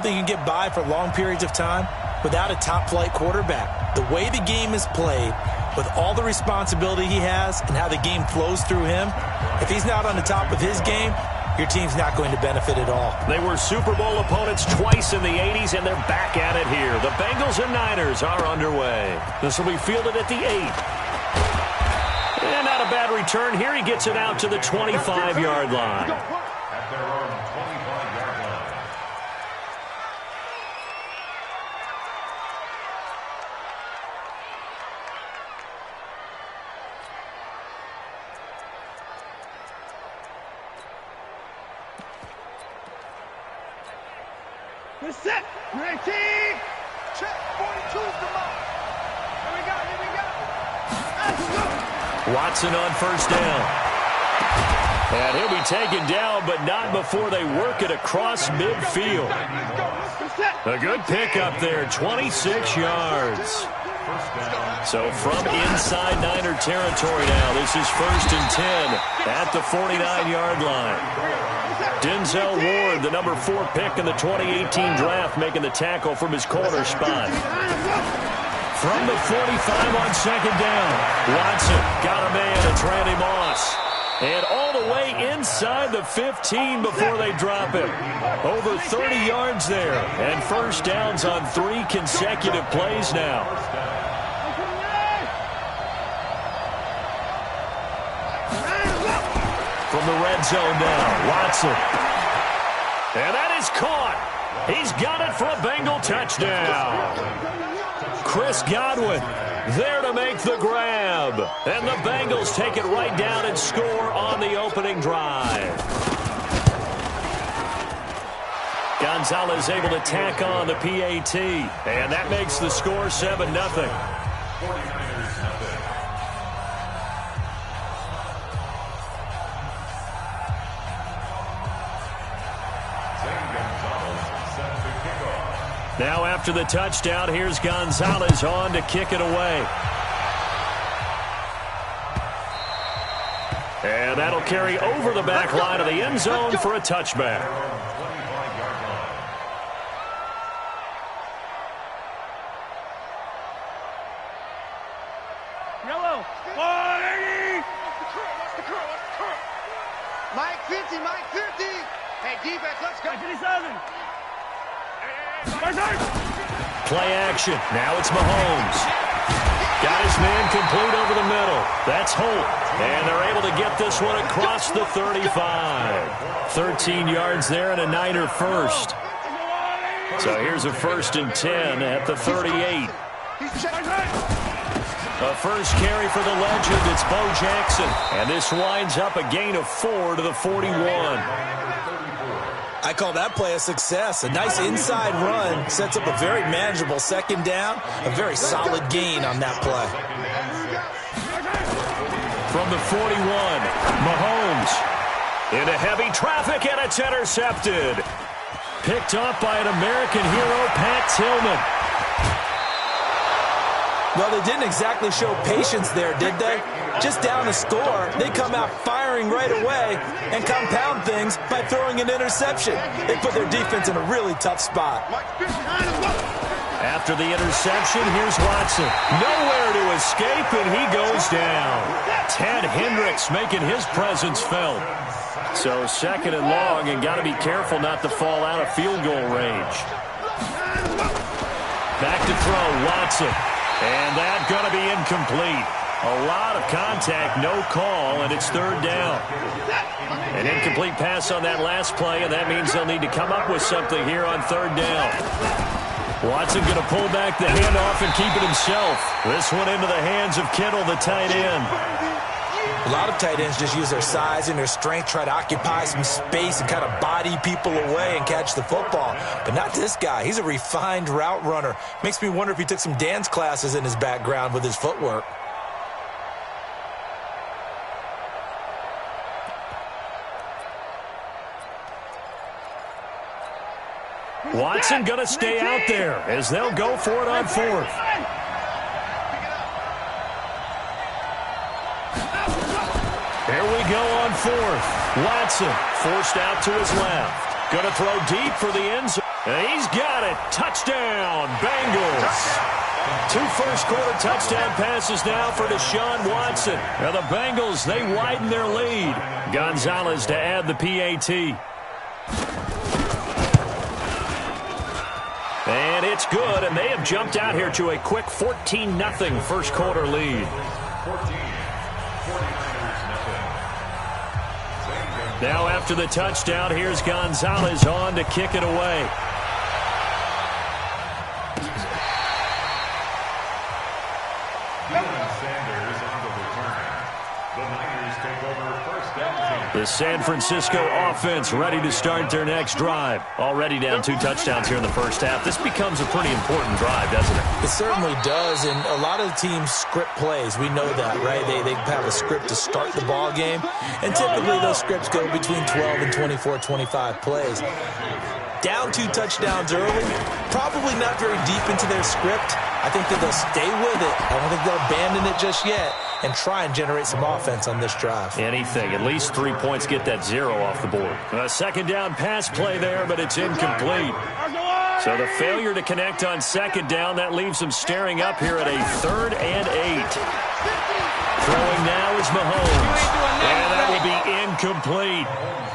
think you can get by for long periods of time without a top-flight quarterback. The way the game is played, with all the responsibility he has and how the game flows through him, if he's not on the top of his game, your team's not going to benefit at all. They were Super Bowl opponents twice in the 80s, and they're back at it here. The Bengals and Niners are underway. This will be fielded at the 8. And not a bad return here. He gets it out to the 25-yard line. At their own 25-yard line. We're set. Ready. Check. 42's the mark. Here we go. Let's go. Watson on first down. And he'll be taken down, but not before they work it across midfield. A good pickup there, 26 yards. So from inside Niner territory now, this is 1st and 10 at the 49-yard line. Denzel Ward, the number 4 pick in the 2018 draft, making the tackle from his corner spot. From the 45 on second down, Watson got a man. It's Randy Moss. And all the way inside the 15 before they drop it. Over 30 yards there. And first downs on 3 consecutive plays now. From the red zone now, Watson. And that is caught. He's got it for a Bengal touchdown. Chris Godwin there to make the grab. And the Bengals take it right down and score on the opening drive. Gonzalez able to tack on the PAT. And that makes the score 7-0. Now after the touchdown, here's Gonzalez on to kick it away. And that'll carry over the back line of the end zone for a touchback. Yellow. 180. Mike 50, Mike 50. Hey, defense, let's go. 57. Play action. Now it's Mahomes. Got his man complete over the middle. That's Holt. And they're able to get this one across the 35. 13 yards there and a Niner first. So here's a 1st and 10 at the 38. A first carry for the legend. It's Bo Jackson. And this winds up a gain of 4 to the 41. I call that play a success. A nice inside run sets up a very manageable second down. A very solid gain on that play. From the 41, Mahomes into heavy traffic, and it's intercepted. Picked off by an American hero, Pat Tillman. Well, they didn't exactly show patience there, did they? Just down the score, they come out firing right away and compound things by throwing an interception. They put their defense in a really tough spot. After the interception, here's Watson. Nowhere to escape, and he goes down. Ted Hendricks making his presence felt. So 2nd and long, and got to be careful not to fall out of field goal range. Back to throw, Watson. And that's going to be incomplete. A lot of contact, no call, and it's 3rd down. An incomplete pass on that last play, and that means they'll need to come up with something here on 3rd down. Watson going to pull back the handoff and keep it himself. This one into the hands of Kittle, the tight end. A lot of tight ends just use their size and their strength, try to occupy some space and kind of body people away and catch the football. But not this guy. He's a refined route runner. Makes me wonder if he took some dance classes in his background with his footwork. Watson going to stay out there as they'll go for it on 4th. Here we go on 4th. Watson forced out to his left. Going to throw deep for the end zone. And he's got it. Touchdown, Bengals. 2 first-quarter touchdown passes now for Deshaun Watson. Now the Bengals, they widen their lead. Gonzalez to add the PAT. And it's good, and they have jumped out here to a quick 14-0 first-quarter lead. Now after the touchdown, here's Gonzalez on to kick it away. The San Francisco offense ready to start their next drive. Already down 2 touchdowns here in the first half. This becomes a pretty important drive, doesn't it? It certainly does, and a lot of teams script plays. We know that, right? They have a script to start the ball game, and typically those scripts go between 12 and 24, 25 plays. Down 2 touchdowns early, probably not very deep into their script. I think that they'll stay with it. I don't think they'll abandon it just yet and try and generate some offense on this drive. Anything. At least 3 points, get that 0 off the board. A second down pass play there, but it's incomplete. So the failure to connect on second down, that leaves them staring up here at a 3rd and 8. Throwing now is Mahomes. And that will be incomplete.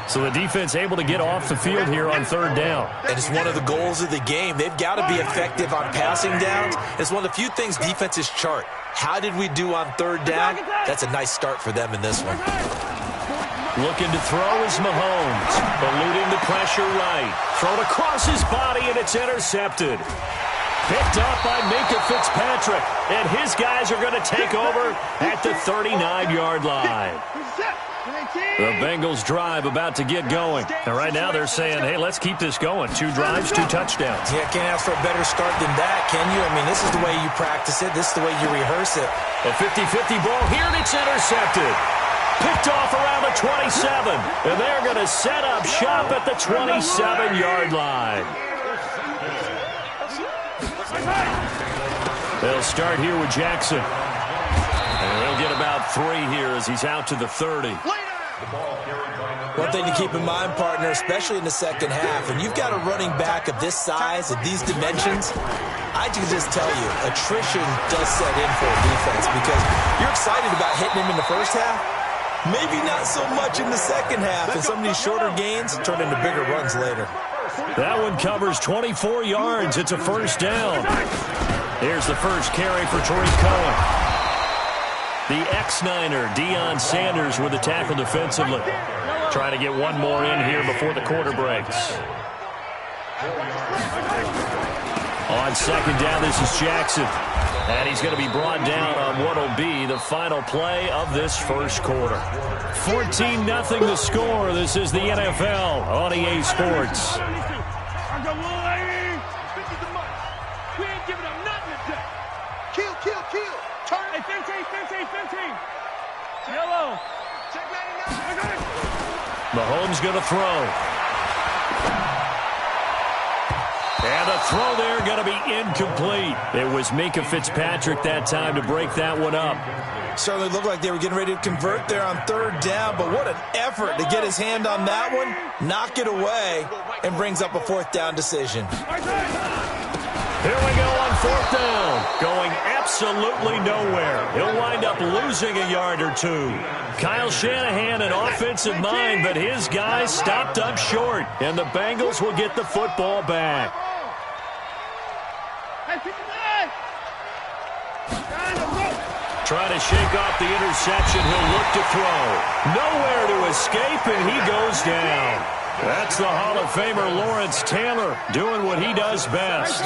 So the defense able to get off the field here on 3rd down. And it's one of the goals of the game. They've got to be effective on passing downs. It's one of the few things defenses chart. How did we do on 3rd down? That's a nice start for them in this one. Looking to throw is Mahomes. Eluding the pressure right. Thrown across his body, and it's intercepted. Picked up by Minkah Fitzpatrick. And his guys are going to take over at the 39-yard line. The Bengals drive about to get going. And right now they're saying, hey, let's keep this going. 2 drives, 2 touchdowns. Yeah, can't ask for a better start than that, can you? I mean, this is the way you practice it. This is the way you rehearse it. A 50-50 ball here, and it's intercepted. Picked off around the 27. And they're going to set up shop at the 27-yard line. They'll start here with Jackson. And they'll get about 3 here as he's out to the 30. One thing to keep in mind, partner, especially in the second half, and you've got a running back of this size, of these dimensions, I can just tell you, attrition does set in for a defense because you're excited about hitting him in the first half, maybe not so much in the second half, and some of these shorter gains turn into bigger runs later. That one covers 24 yards. It's a first down. Here's the first carry for Tariq Cohen. The ex-Niner, Deion Sanders, with the tackle defensively. Trying to get one more in here before the quarter breaks. On second down, this is Jackson. And he's going to be brought down on what will be the final play of this first quarter. 14-0 the score. This is the NFL on EA Sports. Yellow. Mahomes going to throw. And the throw there going to be incomplete. It was Minkah Fitzpatrick that time to break that one up. Certainly looked like they were getting ready to convert there on 3rd down, but what an effort to get his hand on that one, knock it away, and brings up a 4th down decision. Here we go on 4th down. Going absolutely nowhere. He'll wind up losing a yard or 2. Kyle Shanahan, an offensive mind, but his guys stopped up short. And the Bengals will get the football back. Trying to shake off the interception. He'll look to throw. Nowhere to escape, and he goes down. That's the Hall of Famer Lawrence Taylor doing what he does best.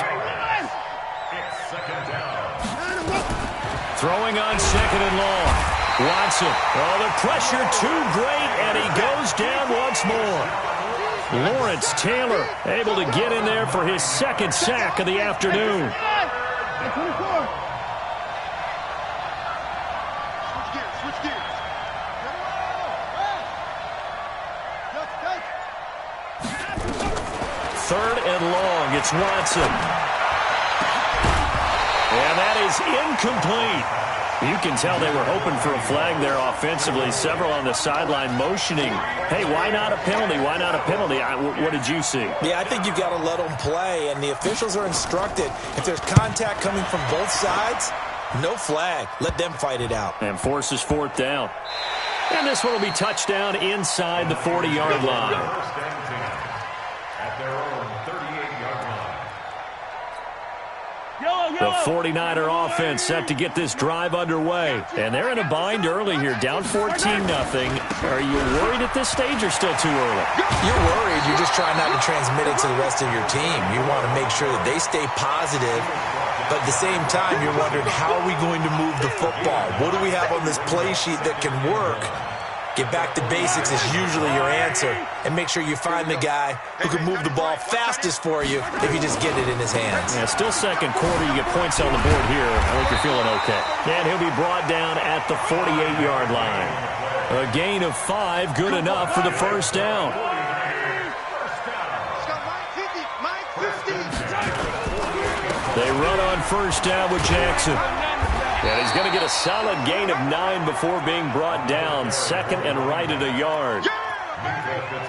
Throwing on 2nd and long. Watson. Oh, the pressure too great, and he goes down once more. Lawrence Taylor able to get in there for his 2nd sack of the afternoon. Third and long. It's Watson. And that is incomplete. You can tell they were hoping for a flag there offensively. Several on the sideline motioning, hey, why not a penalty? Why not a penalty? What did you see? Yeah, I think you've got to let them play, and the officials are instructed. If there's contact coming from both sides, no flag. Let them fight it out. And forces fourth down. And this one will be touchdown inside the 40-yard line. At their own 38-yard line. The 49er offense set to get this drive underway. And they're in a bind early here, down 14-0. Are you worried at this stage or still too early? You're worried. You're just trying not to transmit it to the rest of your team. You want to make sure that they stay positive. But at the same time, you're wondering, how are we going to move the football? What do we have on this play sheet that can work? Get back to basics is usually your answer. And make sure you find the guy who can move the ball fastest for you if you just get it in his hands. Yeah, still second quarter. You get points on the board here. I think you're feeling okay. And he'll be brought down at the 48-yard line. A gain of 5, good enough for the first down. They run on first down with Jackson. And he's going to get a solid gain of 9 before being brought down. Second and right at a yard.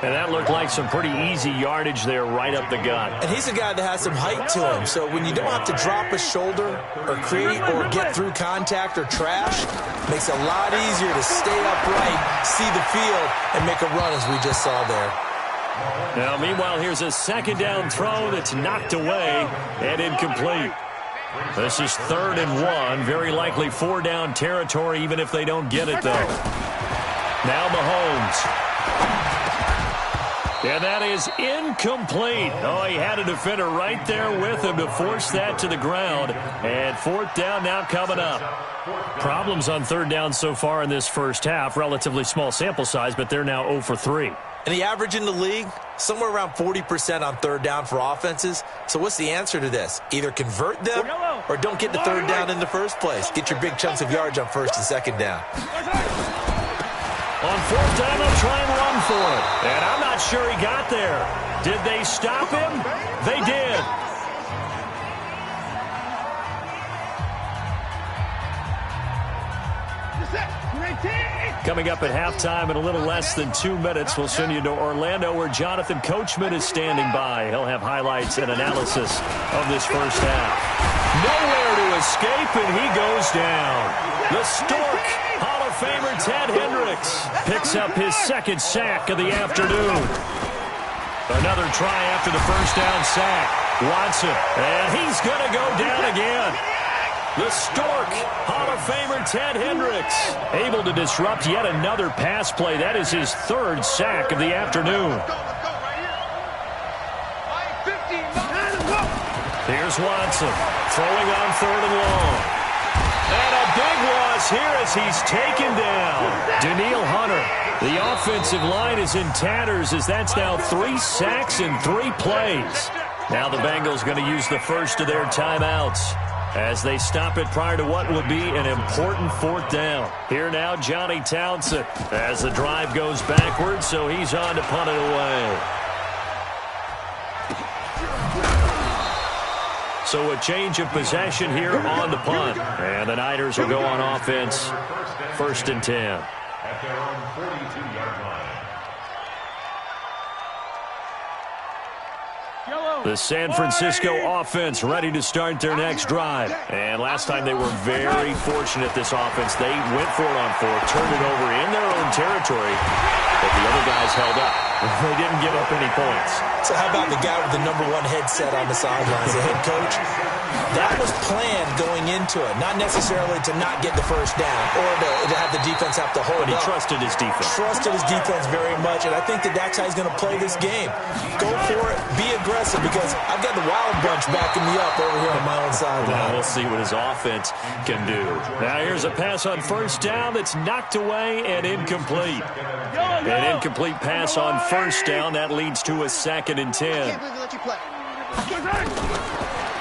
And that looked like some pretty easy yardage there right up the gut. And he's a guy that has some height to him. So when you don't have to drop a shoulder or create or get through contact or trash, makes it a lot easier to stay upright, see the field, and make a run as we just saw there. Now, meanwhile, here's a second down throw that's knocked away and incomplete. This is 3rd and 1. Very likely 4 down territory, even if they don't get it, though. Now Mahomes. And that is incomplete. Oh, he had a defender right there with him to force that to the ground. And 4th down now coming up. Problems on 3rd down so far in this first half. Relatively small sample size, but they're now 0 for 3. And the average in the league, somewhere around 40% on 3rd down for offenses. So what's the answer to this? Either convert them or don't get the 3rd down in the first place. Get your big chunks of yards on 1st and 2nd down. On 4th down, they'll try and run for it. And I'm not sure he got there. Did they stop him? They did. Coming up at halftime in a little less than 2 minutes, we'll send you to Orlando where Jonathan Coachman is standing by. He'll have highlights and analysis of this first half. Nowhere to escape, and he goes down. The Stork, Hall of Famer Ted Hendricks, picks up his 2nd sack of the afternoon. Another try after the first down sack. Watson, and he's going to go down again. The Stork, Hall of Famer Ted Hendricks, able to disrupt yet another pass play. That is his 3rd sack of the afternoon. Here's Watson, throwing on 3rd and long. And a big loss here as he's taken down. Daniil Hunter, the offensive line is in tatters as that's now 3 sacks in 3 plays. Now the Bengals going to use the first of their timeouts as they stop it prior to what will be an important 4th down. Here now, Johnny Townsend, as the drive goes backwards, so he's on to punt it away. So a change of possession here on the punt. And the Niners will go on offense, 1st and 10. At their own 42-yard line. The San Francisco offense ready to start their next drive. And last time they were very fortunate, this offense. They went for it on 4th, turned it over in their own territory, but the other guys held up. They didn't give up any points. So how about the guy with the #1 headset on the sidelines, the head coach? That was planned going into it, not necessarily to not get the first down or to have the defense have to hold But he up. trusted his defense. Trusted his defense very much, and I think that that's how he's going to play this game. Go for it, be aggressive, because I've got the Wild Bunch backing me up over here on my own sideline. Now we'll see what his offense can do. Now here's a pass on 1st down that's knocked away and incomplete. An incomplete pass on 1st down. That leads to a 2nd and 10.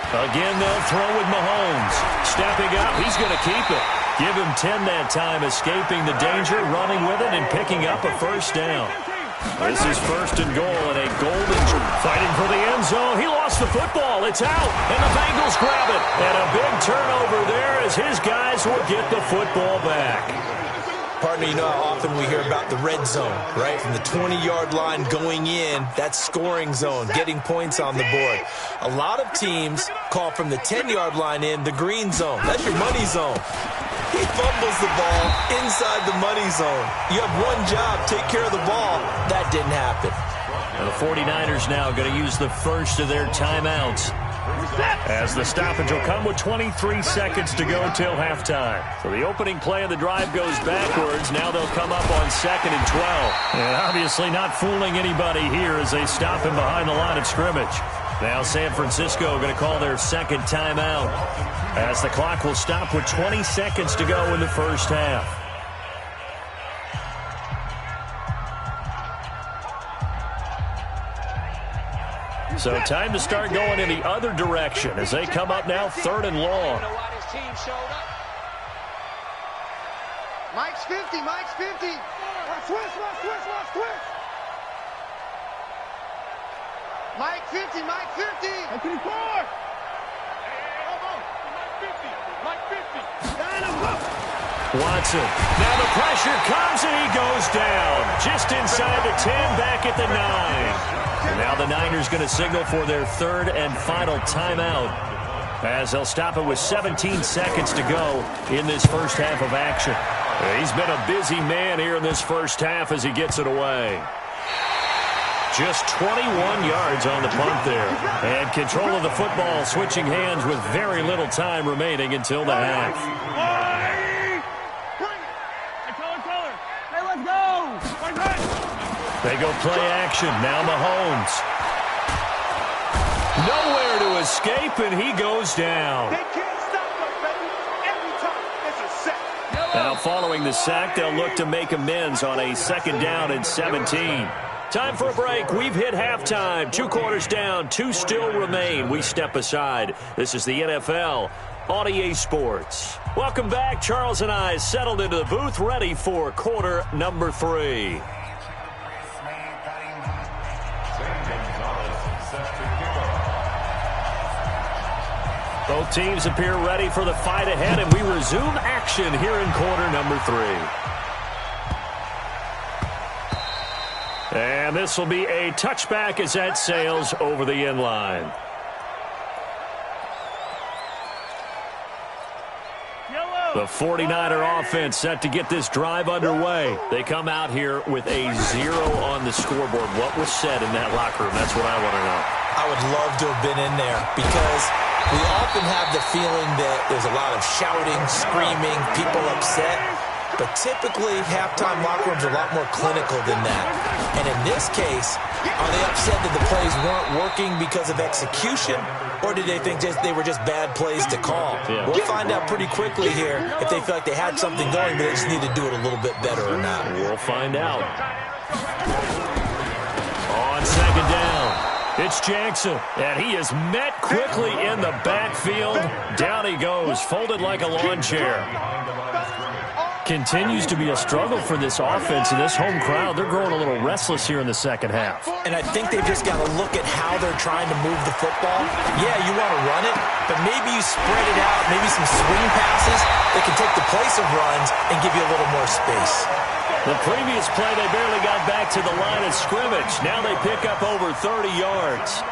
Again, they'll throw with Mahomes. Stepping up, he's going to keep it. Give him 10 that time, escaping the danger, running with it, and picking up a 1st down. This is first and goal and a golden fighting for the end zone. He lost the football. It's out, and the Bengals grab it. And a big turnover there as his guys will get the football back. Partner, you know how often we hear about the red zone, right? From the 20-yard line going in, that's scoring zone, getting points on the board. A lot of teams call from the 10-yard line in the green zone. That's your money zone. He fumbles the ball inside the money zone. You have one job, take care of the ball. That didn't happen. And the 49ers now going to use the first of their timeouts, as the stoppage will come with 23 seconds to go till halftime. So the opening play of the drive goes backwards. Now they'll come up on 2nd and 12. And obviously not fooling anybody here as they stop him behind the line of scrimmage. Now San Francisco going to call their second timeout, as the clock will stop with 20 seconds to go in the first half. So time to start going in the other direction as they come up now 3rd and long. Mike's 50, Mike's 50. Watch twist, watch twist, watch twist. Mike 50, Mike 50. Mike 54. Hey, hold on. Mike 50, Mike 50. Watson. Now the pressure comes and he goes down. Just inside the 10, back at the 9. And now the Niners going to signal for their third and final timeout, as they'll stop it with 17 seconds to go in this first half of action. He's been a busy man here in this first half as he gets it away. Just 21 yards on the punt there. And control of the football switching hands with very little time remaining until the half. Hey, let's go. They go play action. Now Mahomes. Nowhere to escape, and he goes down. They can't stop us, baby. Every time it's a sack. Now following the sack, they'll look to make amends on a 2nd down and 17. Time for a break. We've hit halftime. 2 quarters down. 2 still remain. We step aside. This is the NFL on EA Sports. Welcome back. Charles and I settled into the booth, ready for quarter number 3. Both teams appear ready for the fight ahead, and we resume action here in quarter number 3. And this will be a touchback as that sails over the end line. The 49er offense set to get this drive underway. They come out here with a 0 on the scoreboard. What was said in that locker room? That's what I want to know. I would love to have been in there, because we often have the feeling that there's a lot of shouting, screaming, people upset. But typically, halftime locker rooms are a lot more clinical than that. And in this case, are they upset that the plays weren't working because of execution? Or did they think they were just bad plays to call? Yeah. We'll find out pretty quickly here if they feel like they had something going, but they just need to do it a little bit better or not. We'll find out. On 2nd down, it's Jackson, and he is met quickly in the backfield. Down he goes, folded like a lawn chair. Continues to be a struggle for this offense and this home crowd. They're growing a little restless here in the second half. And I think they've just got to look at how they're trying to move the football. Yeah, you want to run it, but maybe you spread it out, maybe some swing passes that can take the place of runs and give you a little more space. The previous play, they barely got back to the line of scrimmage. Now they pick up over 30 yards.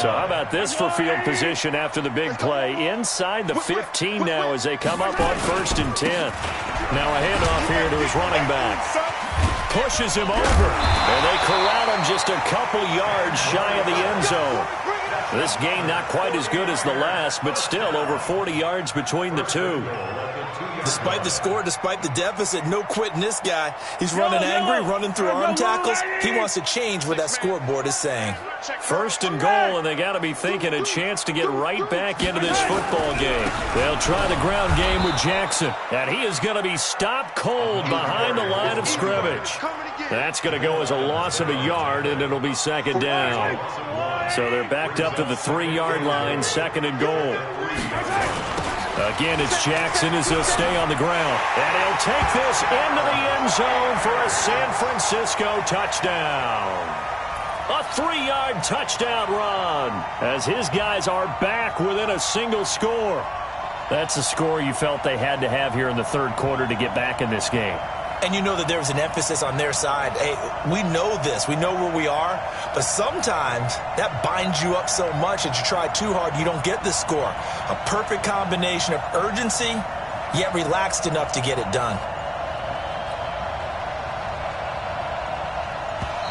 So how about this for field position after the big play? Inside the 15 now as they come up on 1st and 10. Now a handoff here to his running back. Pushes him over, and they corral him just a couple yards shy of the end zone. This game not quite as good as the last, but still over 40 yards between the two. Despite the score, despite the deficit, no quitting this guy. He's running angry, running through arm tackles. He wants to change what that scoreboard is saying. 1st and goal, and they got to be thinking a chance to get right back into this football game. They'll try the ground game with Jackson, and he is going to be stopped cold behind the line of scrimmage. That's going to go as a loss of a yard, and it'll be 2nd down. So they're backed up to the 3-yard line, 2nd and goal. Again, it's Jackson as he'll stay on the ground. And he'll take this into the end zone for a San Francisco touchdown. A 3-yard touchdown run as his guys are back within a single score. That's a score you felt they had to have here in the third quarter to get back in this game. And you know that there was an emphasis on their side. Hey, we know this. We know where we are. But sometimes that binds you up so much that you try too hard, you don't get the score. A perfect combination of urgency, yet relaxed enough to get it done.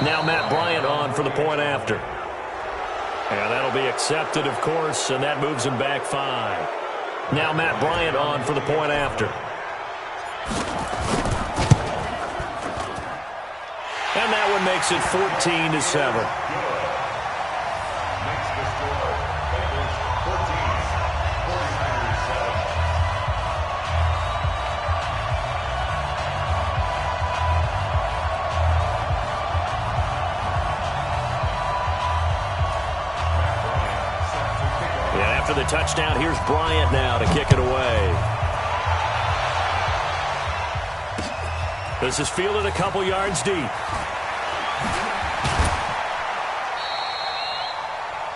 Now Matt Bryant on for the point after. And that'll be accepted, of course, and that moves him back 5. Now Matt Bryant on for the point after. And that one makes it 14-7. After the touchdown, here's Bryant now to kick it away. This is fielded a couple yards deep.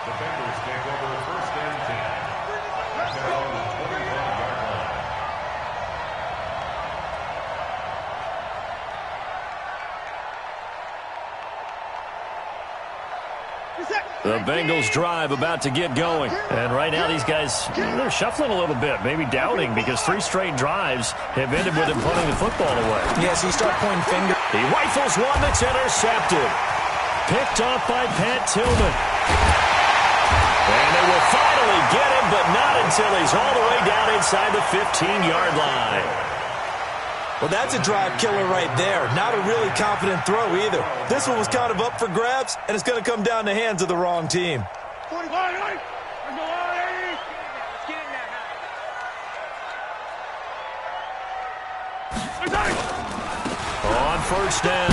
The Bengals take over first and 10. At their own 25-yard line. The Bengals drive about to get going. And right now these guys, they're shuffling a little bit, maybe doubting, because 3 straight drives have ended with them punting the football away. Yeah, so you start pointing fingers. He rifles one that's intercepted. Picked off by Pat Tillman. And they will finally get him, but not until he's all the way down inside the 15-yard line. Well, that's a drive killer right there. Not a really confident throw either. This one was kind of up for grabs, and it's going to come down the hands of the wrong team. Let's get in there. On first down,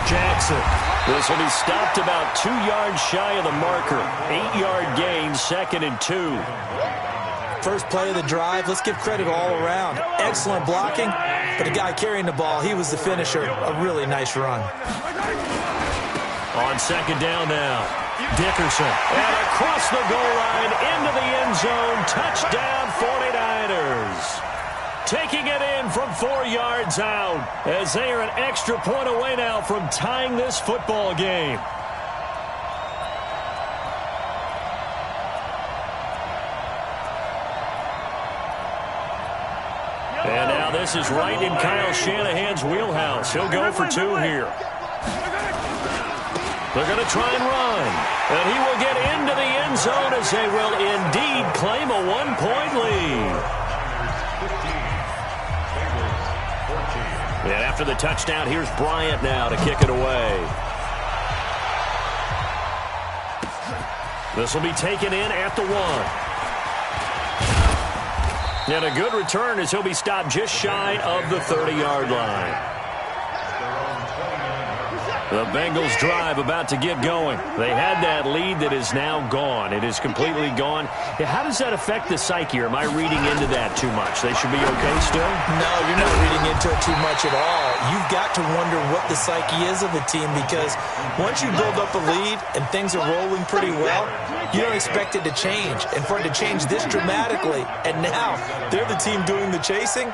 Jackson. This will be stopped about 2 yards shy of the marker. 8-yard gain, 2nd and 2. First play of the drive, let's give credit all around. Excellent blocking, but the guy carrying the ball, he was the finisher. A really nice run. On second down now, Dickerson. And across the goal line, into the end zone, touchdown 49ers. Taking it in from 4 yards out as they are an extra point away now from tying this football game. And now this is right in Kyle Shanahan's wheelhouse. He'll go for 2 here. They're going to try and run. And he will get into the end zone as they will indeed claim a 1-point lead. And after the touchdown, here's Bryant now to kick it away. This will be taken in at the 1. And a good return as he'll be stopped just shy of the 30-yard line. The Bengals drive about to get going. They had that lead that is now gone. It is completely gone. How does that affect the psyche? Or am I reading into that too much? They should be okay still? No, you're not reading into it too much at all. You've got to wonder what the psyche is of a team, because once you build up a lead and things are rolling pretty well, you don't expect it to change. And for it to change this dramatically, and now they're the team doing the chasing,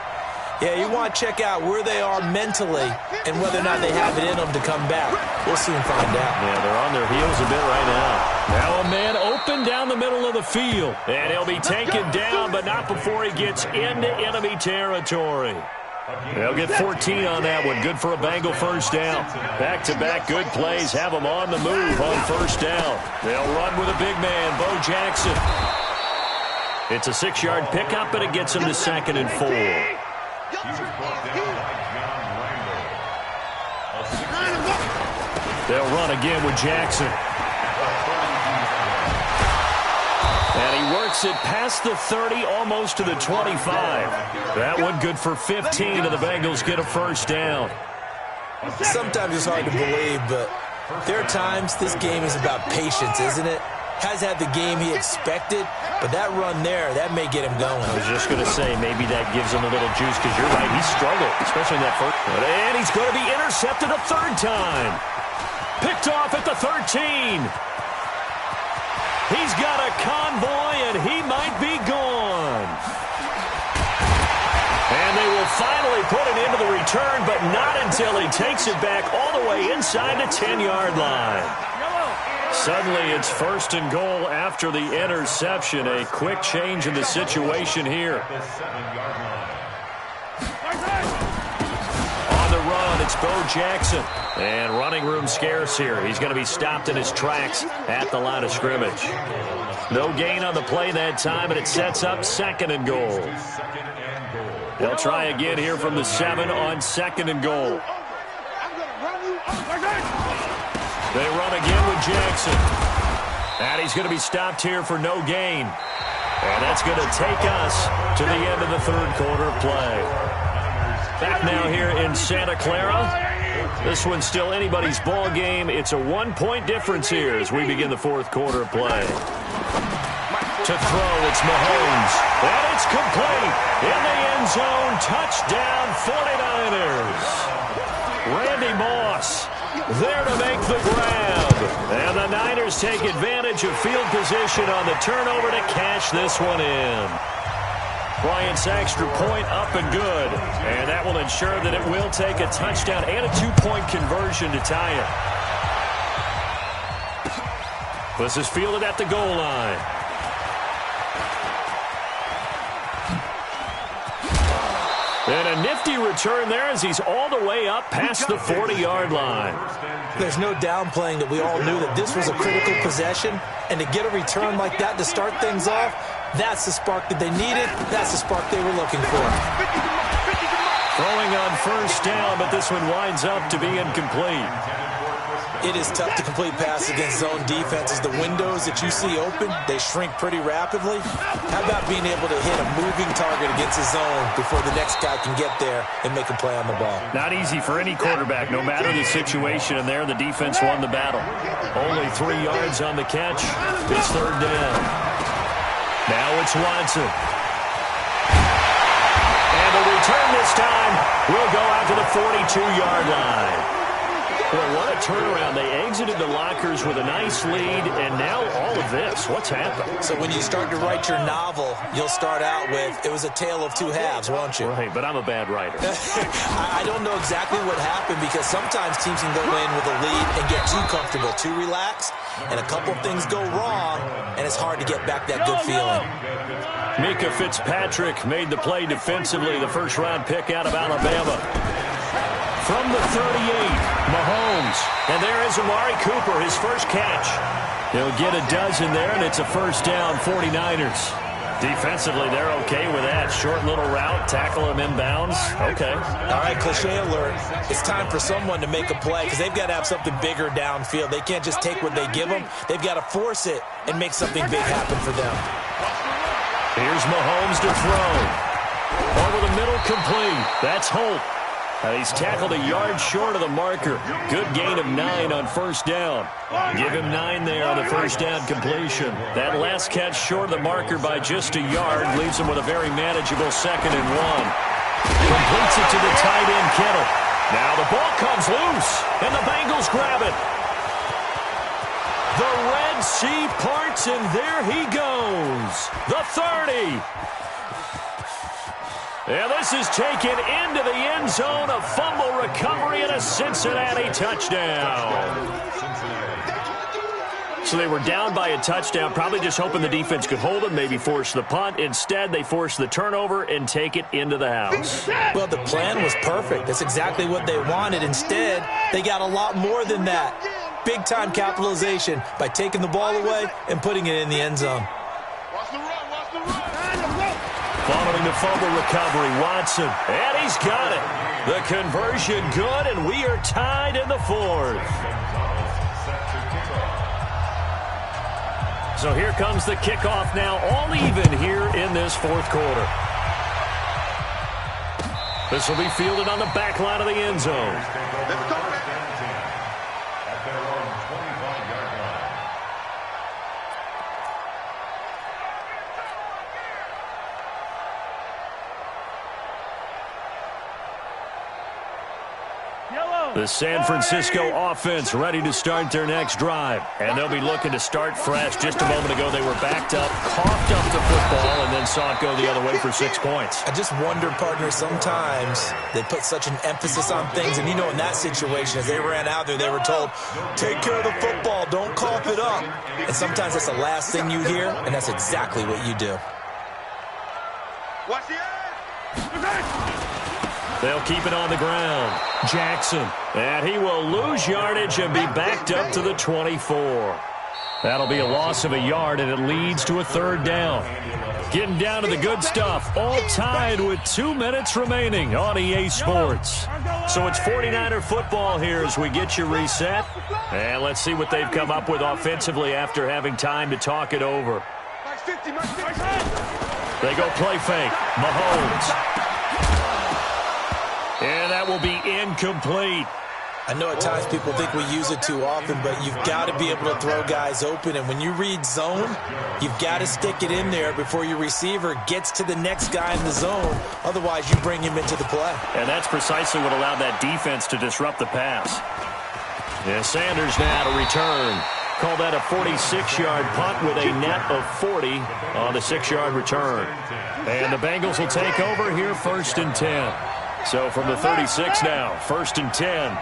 yeah, you want to check out where they are mentally and whether or not they have it in them to come back. We'll soon find out. Yeah, they're on their heels a bit right now. Now a man open down the middle of the field. And he'll be taken down, but not before he gets into enemy territory. They'll get 14 on that one. Good for a Bengal first down. Back-to-back good plays have them on the move on first down. They'll run with a big man, Bo Jackson. It's a 6-yard pickup, and it gets him to 2nd and 4. They'll run again with Jackson. And he works it past the 30, almost to the 25. That one good for 15, and the Bengals get a first down. Sometimes it's hard to believe, but there are times this game is about patience, isn't it? has had the game he expected, but that run there, that may get him going. I was just going to say, maybe that gives him a little juice, because you're right, he struggled, especially in that first. And he's going to be intercepted a third time. Picked off at the 13. He's got a convoy, and he might be gone. And they will finally put it into the return, but not until he takes it back all the way inside the 10-yard line. Suddenly, it's 1st and goal after the interception. A quick change in the situation here. On the run, it's Bo Jackson. And running room scarce here. He's going to be stopped in his tracks at the line of scrimmage. No gain on the play that time, and it sets up 2nd and goal. They'll try again here from the 7 on 2nd and goal. They run again with Jackson. And he's going to be stopped here for no gain. And that's going to take us to the end of the 3rd quarter play. Back now here in Santa Clara. This one's still anybody's ball game. It's a 1-point difference here as we begin the 4th quarter play. To throw, it's Mahomes. And it's complete. In the end zone, touchdown 49ers. Randy Moss there to make the grab. And the Niners take advantage of field position on the turnover to cash this one in. Bryant's extra point up and good. And that will ensure that it will take a touchdown and a 2-point conversion to tie it. This is fielded at the goal line. And a nifty return there as he's all the way up past the 40-yard line. There's no downplaying that we all knew that this was a critical possession. And to get a return like that to start things off, that's the spark that they needed. That's the spark they were looking for. Throwing on 1st down, but this one winds up to be incomplete. It is tough to complete passes against zone defenses. The windows that you see open, they shrink pretty rapidly. How about being able to hit a moving target against a zone before the next guy can get there and make a play on the ball? Not easy for any quarterback, no matter the situation. And there, the defense won the battle. Only 3 yards on the catch. It's 3rd down. Now it's Watson. And the return this time will go out to the 42-yard line. Boy, what a turnaround. They exited the lockers with a nice lead, and now all of this. What's happened? So when you start to write your novel, you'll start out with, it was a tale of 2 halves, won't you? Right, but I'm a bad writer. I don't know exactly what happened, because sometimes teams can go in with a lead and get too comfortable, too relaxed, and a couple of things go wrong, and it's hard to get back that good feeling. Mika Fitzpatrick made the play defensively, the 1st-round pick out of Alabama. From the 38, Mahomes. And there is Amari Cooper, his first catch. He'll get a dozen there, and it's a 1st down, 49ers. Defensively, they're okay with that. Short little route, tackle him inbounds. Okay. All right, cliche alert. It's time for someone to make a play because they've got to have something bigger downfield. They can't just take what they give them. They've got to force it and make something big happen for them. Here's Mahomes to throw. Over the middle, complete. That's Holt. He's tackled a yard short of the marker. Good gain of 9 on 1st down. Give him 9 there on the 1st down completion. That last catch short of the marker by just a yard leaves him with a very manageable 2nd and 1. Completes it to the tight end, Kittle. Now the ball comes loose, and the Bengals grab it. The Red Sea parts, and there he goes. The 30. And this is taken into the end zone. A fumble recovery and a Cincinnati touchdown. So they were down by a touchdown, probably just hoping the defense could hold them, maybe force the punt. Instead, they force the turnover and take it into the house. Well, the plan was perfect. That's exactly what they wanted. Instead, they got a lot more than that. Big-time capitalization by taking the ball away and putting it in the end zone. Following the fumble recovery, Watson. And he's got it. The conversion good, and we are tied in the 4th. So here comes the kickoff now, all even here in this 4th quarter. This will be fielded on the back line of the end zone. The San Francisco offense ready to start their next drive. And they'll be looking to start fresh. Just a moment ago, they were backed up, coughed up the football, and then saw it go the other way for 6 points. I just wonder, partner, sometimes they put such an emphasis on things. And, you know, in that situation, as they ran out there, they were told, take care of the football, don't cough it up. And sometimes that's the last thing you hear, and that's exactly what you do. Watch the edge. They'll keep it on the ground. Jackson. And he will lose yardage and be backed up to the 24. That'll be a loss of a yard, and it leads to a third down. Getting down to the good stuff. All tied with 2 minutes remaining on EA Sports. So it's 49er football here as we get you reset. And let's see what they've come up with offensively after having time to talk it over. They go play fake. Mahomes. And that will be incomplete. I know at times people think we use it too often, but you've got to be able to throw guys open. And when you read zone, you've got to stick it in there before your receiver gets to the next guy in the zone. Otherwise, you bring him into the play. And that's precisely what allowed that defense to disrupt the pass. And Sanders now to return. Call that a 46-yard punt with a net of 40 on the 6-yard return. And the Bengals will take over here 1st and 10. So from the 36 now, 1st and 10.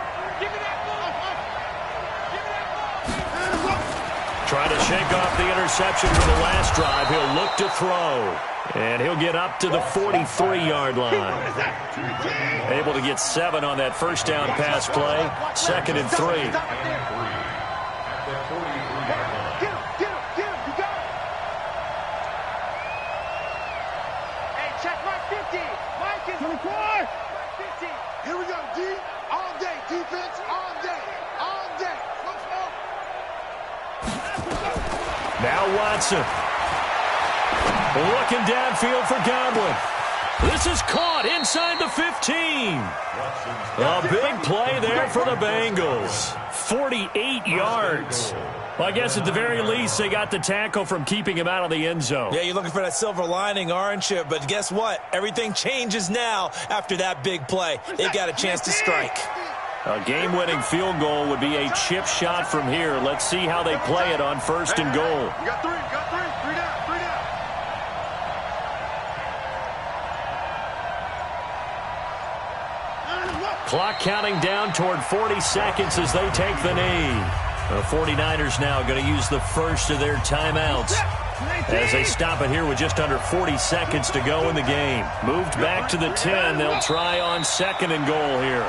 Trying to shake off the interception from the last drive. He'll look to throw. And he'll get up to the 43-yard line. Able to get 7 on that first down pass play. 2nd and 3. Here we go, D. All day, defense, all day, all day. Now Watson. Looking downfield for Godwin. This is caught inside the 15. A big play there for the Bengals. 48 yards. Well, I guess at the very least, they got the tackle from keeping him out of the end zone. Yeah, you're looking for that silver lining, aren't you? But guess what? Everything changes now after that big play. They got a chance to strike. A game-winning field goal would be a chip shot from here. Let's see how they play it on 1st and goal. You got 3, three down, 3 down. Clock counting down toward 40 seconds as they take the knee. The 49ers now going to use the first of their timeouts as they stop it here with just under 40 seconds to go in the game. Moved back to the 10. They'll try on 2nd and goal here.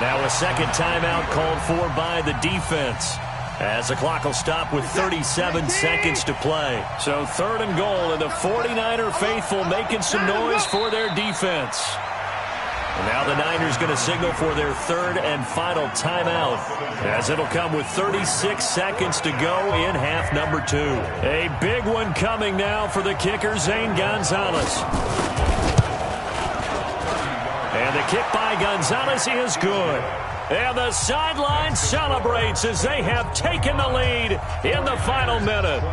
Now a second timeout called for by the defense as the clock will stop with 37 seconds to play. So 3rd and goal, and the 49er faithful making some noise for their defense. And now the Niners going to signal for their 3rd and final timeout as it'll come with 36 seconds to go in half number 2. A big one coming now for the kicker, Zane Gonzalez. And the kick by Gonzalez is good. And the sideline celebrates as they have taken the lead in the final minute.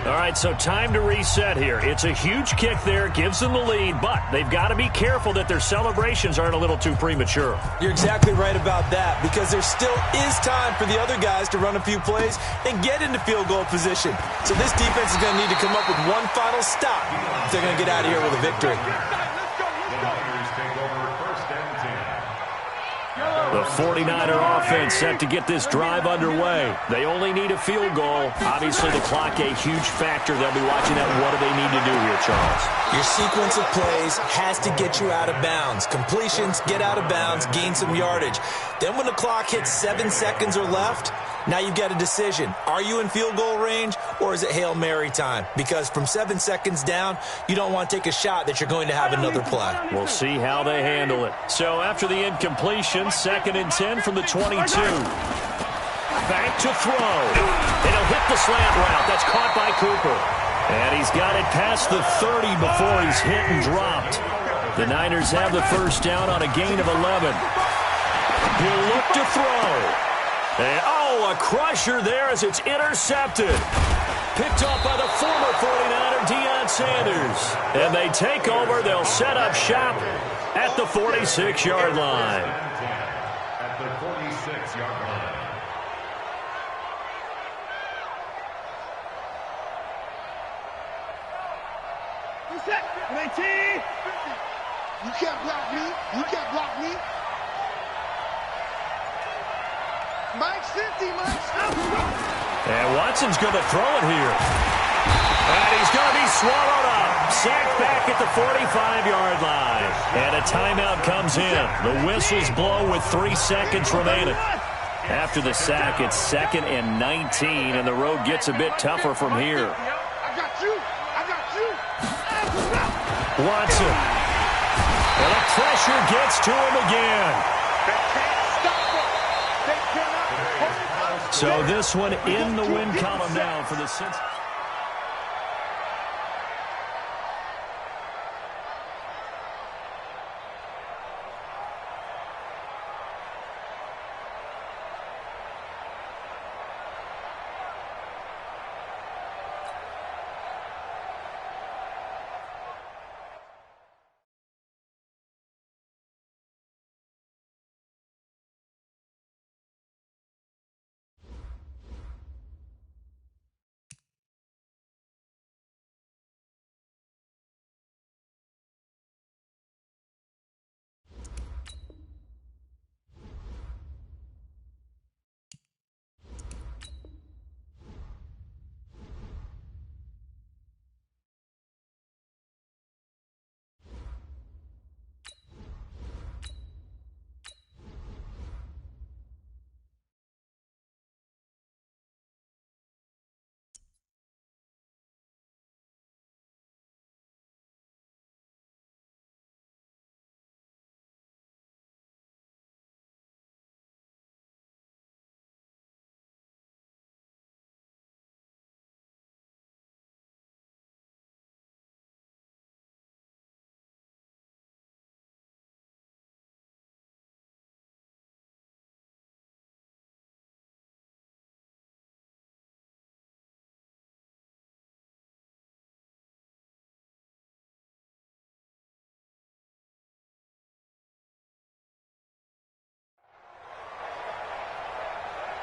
All right, so time to reset here. It's a huge kick there, gives them the lead, but they've got to be careful that their celebrations aren't a little too premature. You're exactly right about that, because there still is time for the other guys to run a few plays and get into field goal position. So this defense is going to need to come up with one final stop if they're going to get out of here with a victory. The 49er offense set to get this drive underway. They only need a field goal. Obviously, the clock a huge factor. They'll be watching that. What do they need to do here, Charles? Your sequence of plays has to get you out of bounds. Completions, get out of bounds, gain some yardage. Then when the clock hits 7 seconds or left, now you've got a decision. Are you in field goal range, or is it Hail Mary time? Because from 7 seconds down, you don't want to take a shot that you're going to have another play. We'll see how they handle it. So after the incompletion, 2nd and 10 from the 22. Back to throw. And he'll hit the slant route. That's caught by Cooper. And he's got it past the 30 before he's hit and dropped. The Niners have the first down on a gain of 11. He'll look to throw. And, a crusher there as it's intercepted. Picked off by the former 49er, Deion Sanders. And they take over. They'll set up shop at the 46-yard line. set. 19. You can't block me. You can't block me. Mike's 50. Mike's 50. And Watson's going to throw it here. And he's going to be swallowed up. Sacked back at the 45-yard line. And a timeout comes in. The whistles blow with 3 seconds remaining. After the sack, it's 2nd and 19, and the road gets a bit tougher from here. I got you. I got you. Watson. And the pressure gets to him again. They can't stop him. They cannot hold him. So this one in the win column now for the Cincinnati.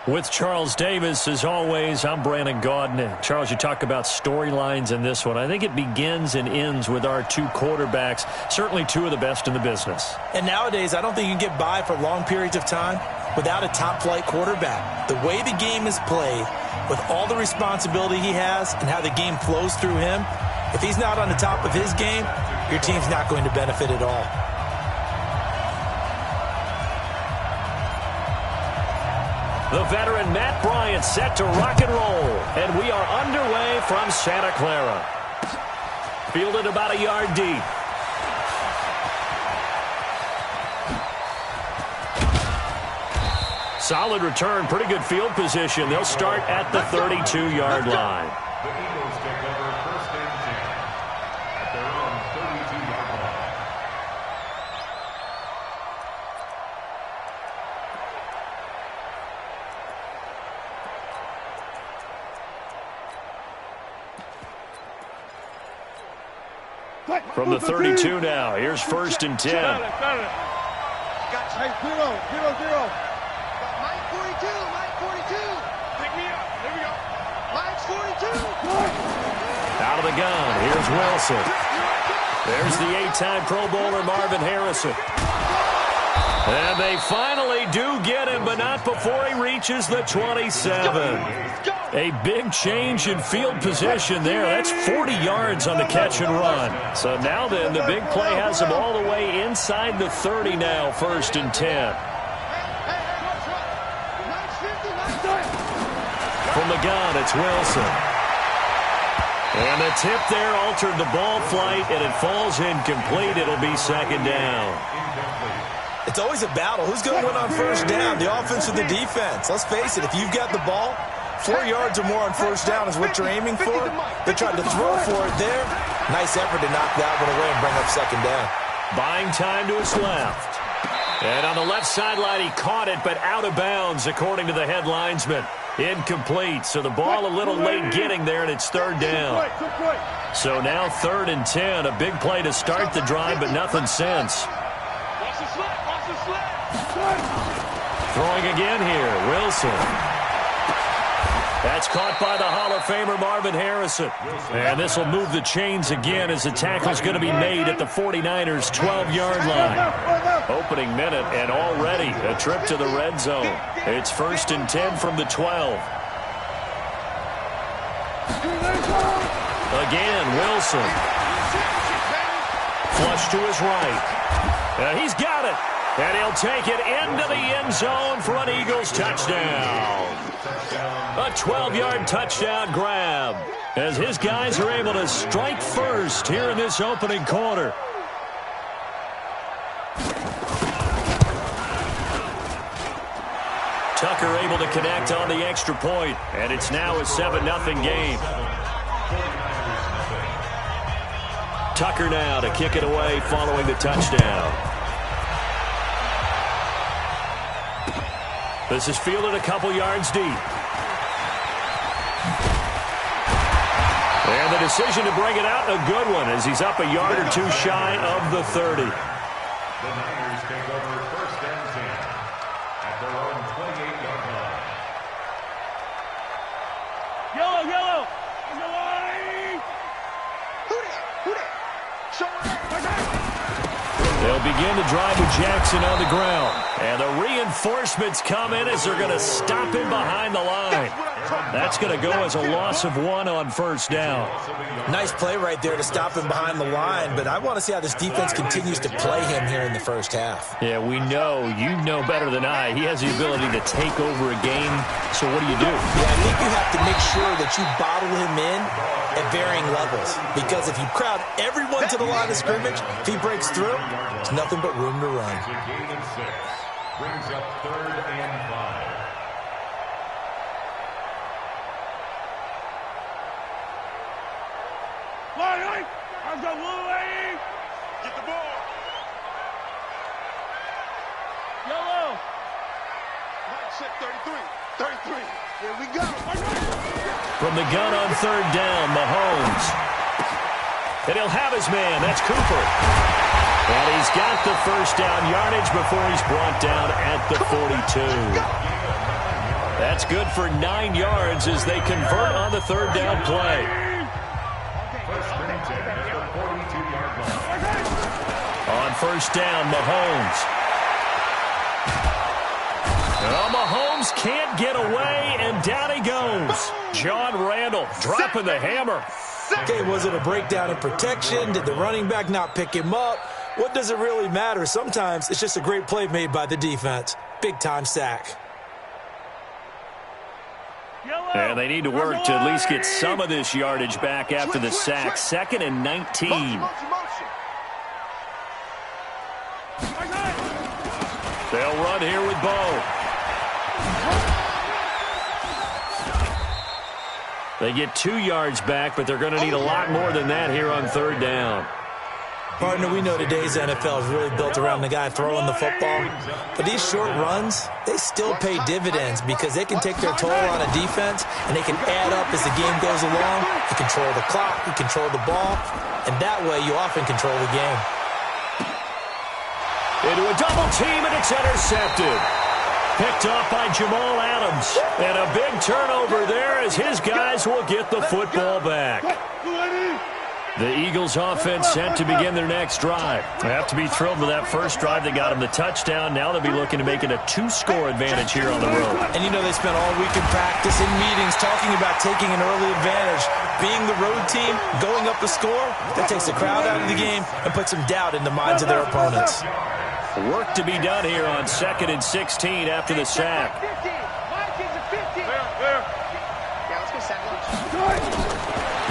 With Charles Davis, as always, I'm Brandon Gaudin. Charles, you talk about storylines in this one. I think it begins and ends with our 2 quarterbacks, certainly 2 of the best in the business. And nowadays, I don't think you can get by for long periods of time without a top-flight quarterback. The way the game is played, with all the responsibility he has and how the game flows through him, if he's not on the top of his game, your team's not going to benefit at all. The veteran Matt Bryant set to rock and roll. And we are underway from Santa Clara. Fielded about a yard deep. Solid return, pretty good field position. They'll start at the 32-yard line. The Eagles take over 1st and 10 at their own 32-yard line. From the 32 now, here's 1st and 10. Got you. Hey, 0. Mike 42. Mike 42. Pick me up. Here we go. Mike's 42. Out of the gun, here's Wilson. There's the 8-time Pro Bowler Marvin Harrison. And they finally do get him, but not before he reaches the 27. A big change in field position there. That's 40 yards on the catch and run. So now then, the big play has him all the way inside the 30 now, 1st and 10. From the gun, it's Wilson. And the tip there altered the ball flight, and it falls incomplete. It'll be 2nd down. It's always a battle. Who's going to win on 1st down, the offense or the defense? Let's face it, if you've got the ball, 4 yards or more on 1st down is what you're aiming for. They tried to throw for it there. Nice effort to knock that one away and bring up 2nd down. Buying time to his left. And on the left sideline, he caught it, but out of bounds, according to the head linesman. Incomplete, so the ball a little late getting there, and it's 3rd down. So now 3rd and 10, a big play to start the drive, but nothing since. Throwing again here, Wilson. That's caught by the Hall of Famer Marvin Harrison. And this will move the chains again as the tackle's going to be made at the 49ers' 12-yard line. Opening minute and already a trip to the red zone. It's 1st and 10 from the 12. Again, Wilson. Flush to his right. He's got it. And he'll take it into the end zone for an Eagles touchdown. A 12-yard touchdown grab as his guys are able to strike first here in this opening quarter. Tucker able to connect on the extra point, and it's now a 7-0 game. Tucker now to kick it away following the touchdown. This is fielded a couple yards deep. And the decision to bring it out, a good one, as he's up a yard or two shy of the 30. The Niners take over 1st and 10 at their own 28-yard line. Yellow, yellow. On the line. Who that? Show it. They'll begin to drive with Jackson on the ground. And the reinforcements come in as they're going to stop him behind the line. That's going to go as a loss of 1 on 1st down. Nice play right there to stop him behind the line, but I want to see how this defense continues to play him here in the first half. Yeah, we know, you know better than I, he has the ability to take over a game. So what do you do? Yeah, I think you have to make sure that you bottle him in at varying levels, because if you crowd everyone to the line of scrimmage, if he breaks through, there's nothing but room to run. It's a gain of 6. Brings up 3rd and 5. Line, I've got Willie. Get the ball. Yellow. Line set 33. Here we go. From the gun on 3rd down, Mahomes. And he'll have his man. That's Cooper. And he's got the 1st down yardage before he's brought down at the 42. That's good for 9 yards as they convert on the 3rd down play. 1st and 10 at the 42-yard line. On 1st down, Mahomes. Well, Mahomes can't get away, and down he goes. John Randall dropping the hammer. Okay, was it a breakdown in protection? Did the running back not pick him up? What does it really matter? Sometimes it's just a great play made by the defense. Big-time sack. And they need to work to at least get some of this yardage back after the sack. 2nd and 19. They'll run here with Bo. They get 2 yards back, but they're going to need a lot more than that here on 3rd down. Partner, we know today's NFL is really built around the guy throwing the football. But these short runs, they still pay dividends because they can take their toll on a defense and they can add up as the game goes along. You control the clock, you control the ball, and that way you often control the game. Into a double team, and it's intercepted. Picked off by Jamal Adams. And a big turnover there as his guys will get the football back. The Eagles offense set to begin their next drive. They have to be thrilled with that first drive that got them the touchdown. Now they'll be looking to make it a 2-score advantage here on the road. And you know they spent all week in practice, in meetings, talking about taking an early advantage. Being the road team, going up the score, that takes the crowd out of the game and puts some doubt in the minds of their opponents. Work to be done here on 2nd and 16 after the sack.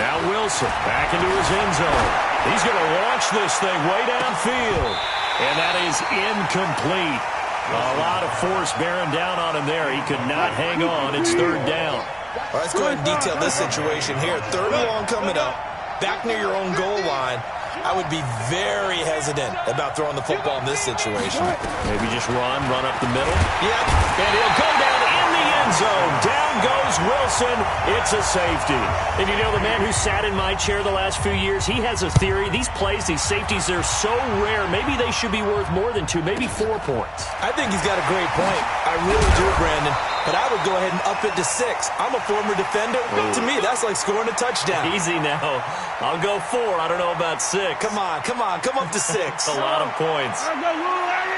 Now Wilson back into his end zone. He's going to launch this thing way downfield. And that is incomplete. A lot of force bearing down on him there. He could not hang on. It's 3rd down. All right, let's go ahead and detail this situation here. 3rd and long coming up. Back near your own goal line. I would be very hesitant about throwing the football in this situation. Maybe just run up the middle. Yep. And he'll go down in the end end zone. Down goes Wilson. It's a safety. And you know, the man who sat in my chair the last few years, he has a theory. These plays, these safeties, they're so rare. Maybe they should be worth more than 2, maybe 4 points. I think he's got a great point. I really do, Brandon. But I would go ahead and up it to 6. I'm a former defender. To me, that's like scoring a touchdown. Easy now. I'll go 4. I don't know about 6. Come on. Come up to 6. A lot of points.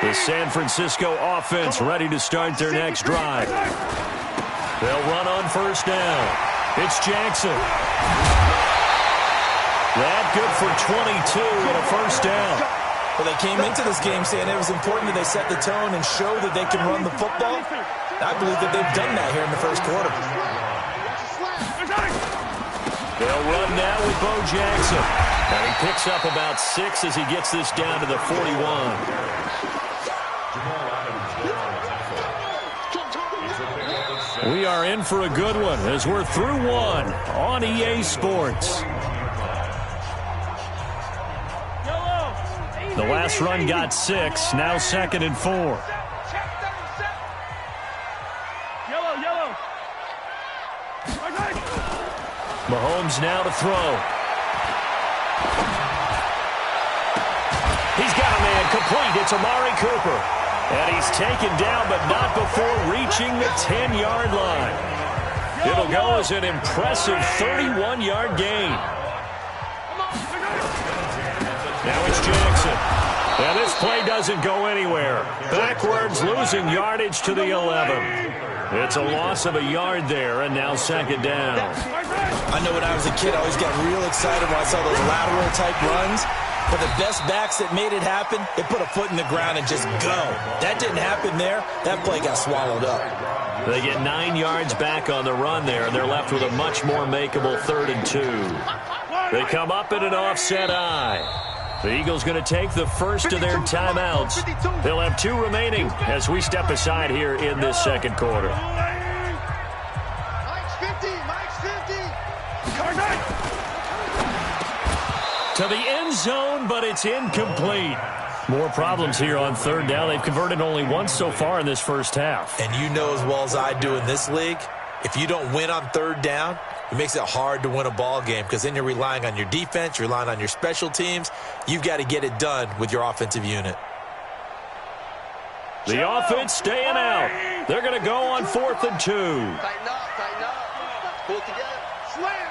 The San Francisco offense ready to start their next drive. They'll run on first down. It's Jackson. That good for 22 and a first down. Well, they came into this game saying it was important that they set the tone and show that they can run the football. I believe that they've done that here in the first quarter. They'll run now with Bo Jackson. And he picks up about 6 as he gets this down to the 41. We are in for a good one as we're through 1 on EA Sports. The last run got 6, now 2nd and 4. Mahomes now to throw. He's got a man complete. It's Amari Cooper. And he's taken down, but not before reaching the 10-yard line. It'll go as an impressive 31-yard gain. Now it's Jackson. And this play doesn't go anywhere. Backwards, losing yardage to the 11. It's a loss of a yard there, and now 2nd down. I know when I was a kid, I always got real excited when I saw those lateral-type runs. But the best backs that made it happen, they put a foot in the ground and just go. That didn't happen there. That play got swallowed up. They get 9 yards back on the run there, and they're left with a much more makeable 3rd and 2. They come up in an offset eye. The Eagles going to take the first of their timeouts. They'll have 2 remaining as we step aside here in this second quarter. Mike's 50. To the end zone, but it's incomplete. More problems here on 3rd down. They've converted only once so far in this first half. And you know as well as I do in this league, if you don't win on 3rd down, it makes it hard to win a ball game because then you're relying on your defense, you're relying on your special teams. You've got to get it done with your offensive unit. The offense staying out. They're going to go on 4th and 2. Tighten up. Pull it together. Slam.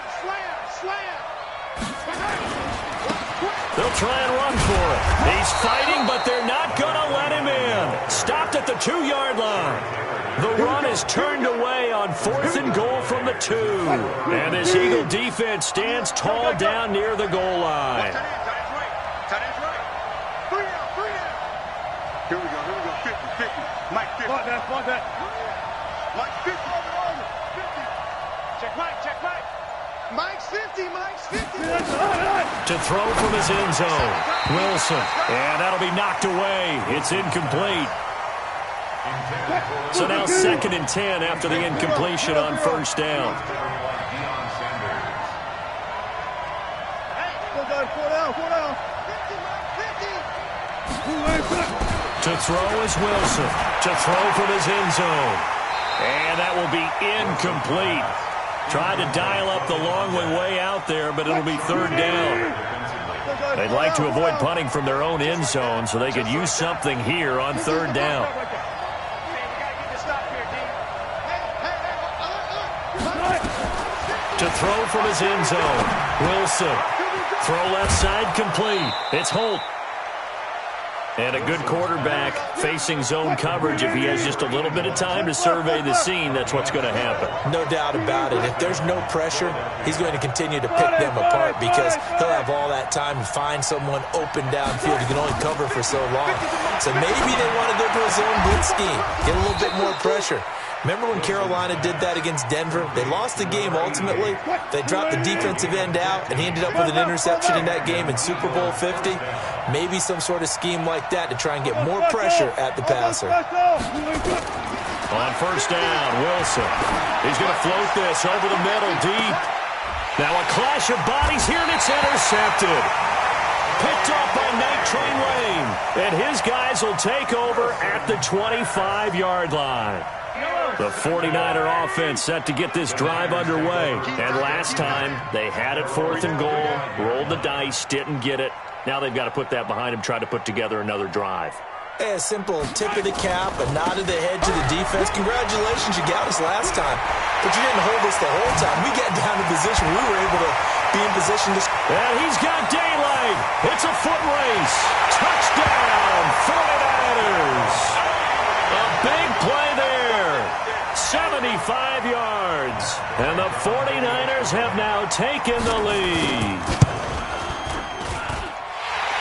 They'll try and run for it. He's fighting, but they're not going to let him in. Stopped at the 2-yard line. The run is turned away on 4th and goal from the 2. And this Eagle defense stands tall down near the goal line. Tight end's right. 3 down. Here we go. 50. Mike 50. Spot that. Mike 50. Check Mike. Mike's 50. To throw from his end zone. Wilson. And that'll be knocked away. It's incomplete. So now 2nd and 10 after the incompletion on first down. To throw is Wilson. To throw from his end zone. And that will be incomplete. Tried to dial up the long way out there, but it'll be 3rd down. They'd like to avoid punting from their own end zone so they could use something here on 3rd down. To throw from his end zone. Wilson. Throw left side complete. It's Holt. And a good quarterback facing zone coverage. If he has just a little bit of time to survey the scene, that's what's going to happen. No doubt about it. If there's no pressure, he's going to continue to pick them apart because he'll have all that time to find someone open downfield. He can only cover for so long. So maybe they want to go to a zone blitz scheme, get a little bit more pressure. Remember when Carolina did that against Denver? They lost the game ultimately. They dropped the defensive end out, and he ended up with an interception in that game in Super Bowl 50. Maybe some sort of scheme like that to try and get more pressure at the passer. On first down, Wilson. He's going to float this over the middle deep. Now a clash of bodies here, and it's intercepted. Picked off by Night Train Lane. And his guys will take over at the 25-yard line. The 49er offense set to get this drive underway. And last time, they had it 4th and goal, rolled the dice, didn't get it. Now they've got to put that behind them, try to put together another drive. Hey, a simple tip of the cap, a nod of the head to the defense. Congratulations, you got us last time. But you didn't hold us the whole time. We got down to position. We were able to be in position to... And he's got daylight. It's a foot race. Touchdown, 49ers. A big play there. 75 yards. And the 49ers have now taken the lead.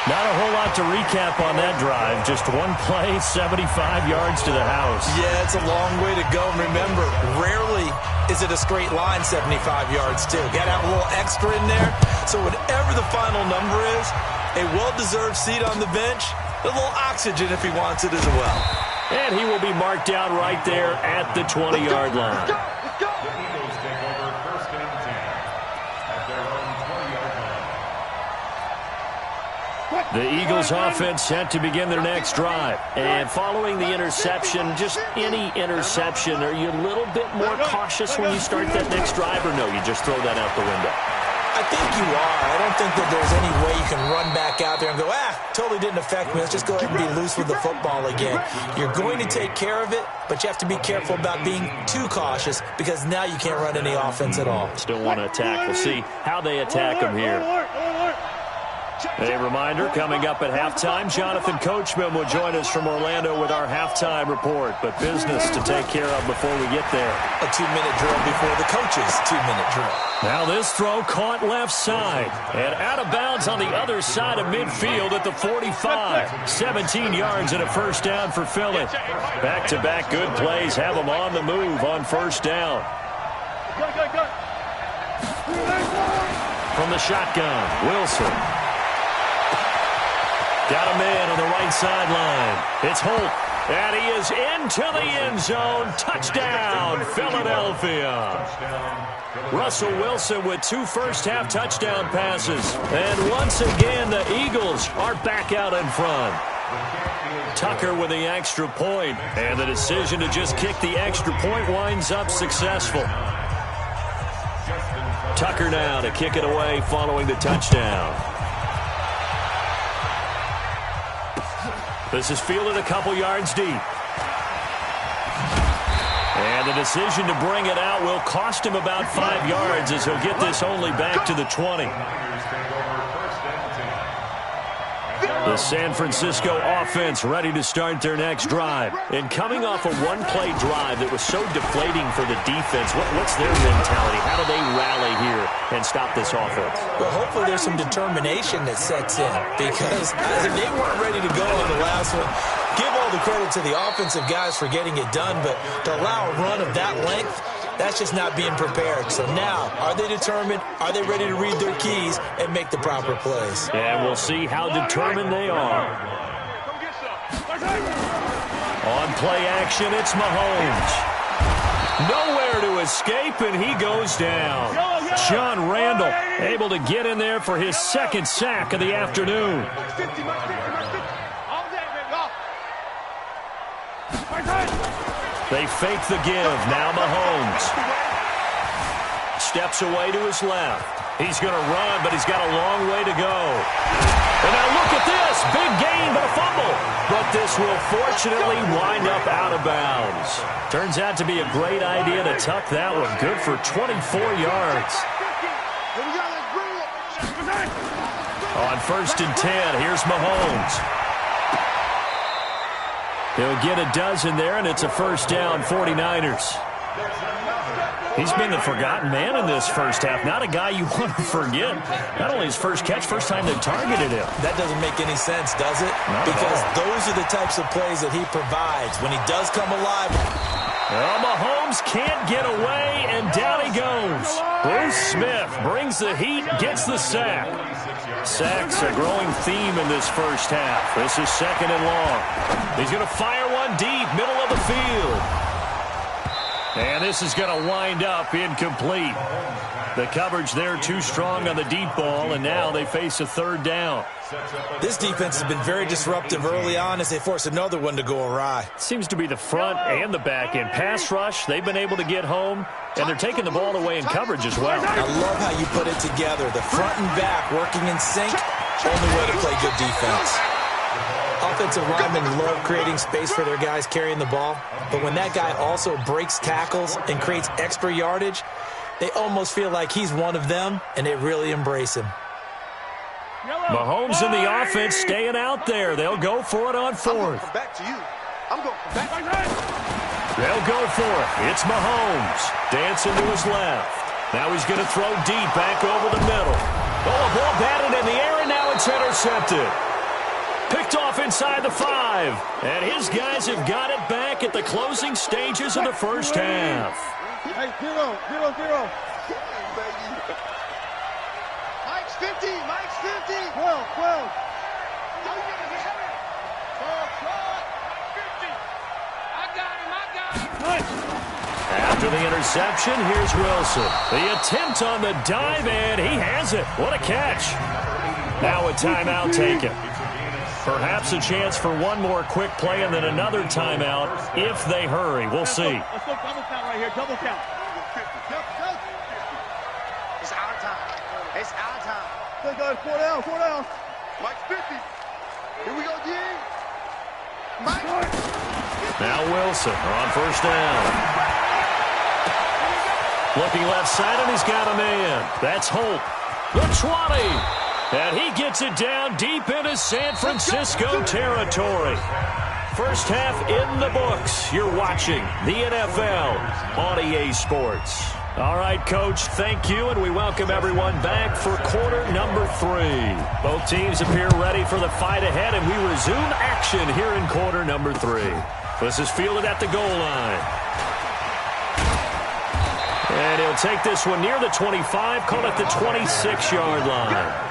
Not a whole lot to recap on that drive. Just one play, 75 yards to the house. Yeah, it's a long way to go. Remember, rarely is it a straight line 75 yards, too. Got to have a little extra in there. So whatever the final number is, a well-deserved seat on the bench, a little oxygen if he wants it as well. And he will be marked down right there at the 20-yard line. The Eagles offense set to begin their next drive. And following the interception, just any interception, are you a little bit more cautious when you start that next drive, or no, you just throw that out the window? I think you are. I don't think that there's any way you can run back out there and go, totally didn't affect me. Let's just go ahead and be loose with the football again. You're going to take care of it, but you have to be careful about being too cautious because now you can't run any offense at all. Still want to attack. We'll see how they attack them here. A reminder, coming up at halftime, Jonathan Coachman will join us from Orlando with our halftime report. But business to take care of before we get there. A 2-minute drill before the coach's 2-minute drill. Now this throw caught left side. And out of bounds on the other side of midfield at the 45. 17 yards and a first down for Philly. Back-to-back good plays have them on the move on first down. From the shotgun, Wilson. Got a man on the right sideline. It's Holt. And he is into the end zone. Touchdown, Philadelphia. Russell Wilson with 2 first-half touchdown passes. And once again, the Eagles are back out in front. Tucker with the extra point. And the decision to just kick the extra point winds up successful. Tucker now to kick it away following the touchdown. This is fielded a couple yards deep. And the decision to bring it out will cost him about 5 yards as he'll get this only back to the 20. The San Francisco offense ready to start their next drive. And coming off a one-play drive that was so deflating for the defense, what's their mentality? How do they rally here and stop this offense? Well, hopefully there's some determination that sets in because if they weren't ready to go on the last one, give all the credit to the offensive guys for getting it done, but to allow a run of that length, that's just not being prepared. So now, are they determined? Are they ready to read their keys and make the proper plays? And we'll see how determined they are. On play action, it's Mahomes. Nowhere to escape, and he goes down. John Randall able to get in there for his second sack of the afternoon. They fake the give. Now Mahomes steps away to his left. He's going to run, but he's got a long way to go. And now look at this. Big gain, but a fumble. But this will fortunately wind up out of bounds. Turns out to be a great idea to tuck that one. Good for 24 yards. On 1st and 10, here's Mahomes. He'll get a dozen there, and it's a first down, 49ers. He's been the forgotten man in this first half. Not a guy you want to forget. Not only his first catch, first time they've targeted him. That doesn't make any sense, does it? Because those are the types of plays that he provides. When he does come alive. Well, Mahomes can't get away, and down he goes. Bruce Smith brings the heat, gets the sack. Sacks a growing theme in this first half. This is 2nd and long. He's going to fire one deep, middle of the field. And this is going to wind up incomplete. The coverage there too strong on the deep ball, and now they face a third down. This defense has been very disruptive early on as they force another one to go awry. Seems to be the front and the back end. Pass rush, they've been able to get home, and they're taking the ball away in coverage as well. I love how you put it together. The front and back working in sync, only way to play good defense. Offensive linemen love creating space for their guys carrying the ball, but when that guy also breaks tackles and creates extra yardage, they almost feel like he's one of them, and they really embrace him. Mahomes and the offense staying out there. They'll go for it on fourth. Back to you. I'm going back. They'll go for it. It's Mahomes. Dancing to his left. Now he's going to throw deep back over the middle. Oh, a ball batted in the air, and now it's intercepted. Picked off inside the 5. And his guys have got it back at the closing stages of the first half. Hey, 0-0-0. Mike's 50. Mike's 50. 12. After the interception, here's Wilson. The attempt on the dive, and he has it. What a catch. Now a timeout taken. Perhaps a chance for one more quick play and then another timeout if they hurry. We'll see. Let's go double count right here. Double count. It's our time. It's our time. Let's go. 4 down. Mike's 50. Here we go, G. Mike. Now Wilson on first down. Looking left side, and he's got a man. That's Holt. The 20. And he gets it down deep into San Francisco territory. First half in the books. You're watching the NFL on EA Sports. All right, Coach, thank you, and we welcome everyone back for quarter number 3. Both teams appear ready for the fight ahead, and we resume action here in quarter number 3. This is fielded at the goal line. And he'll take this one near the 25, call it the 26-yard line.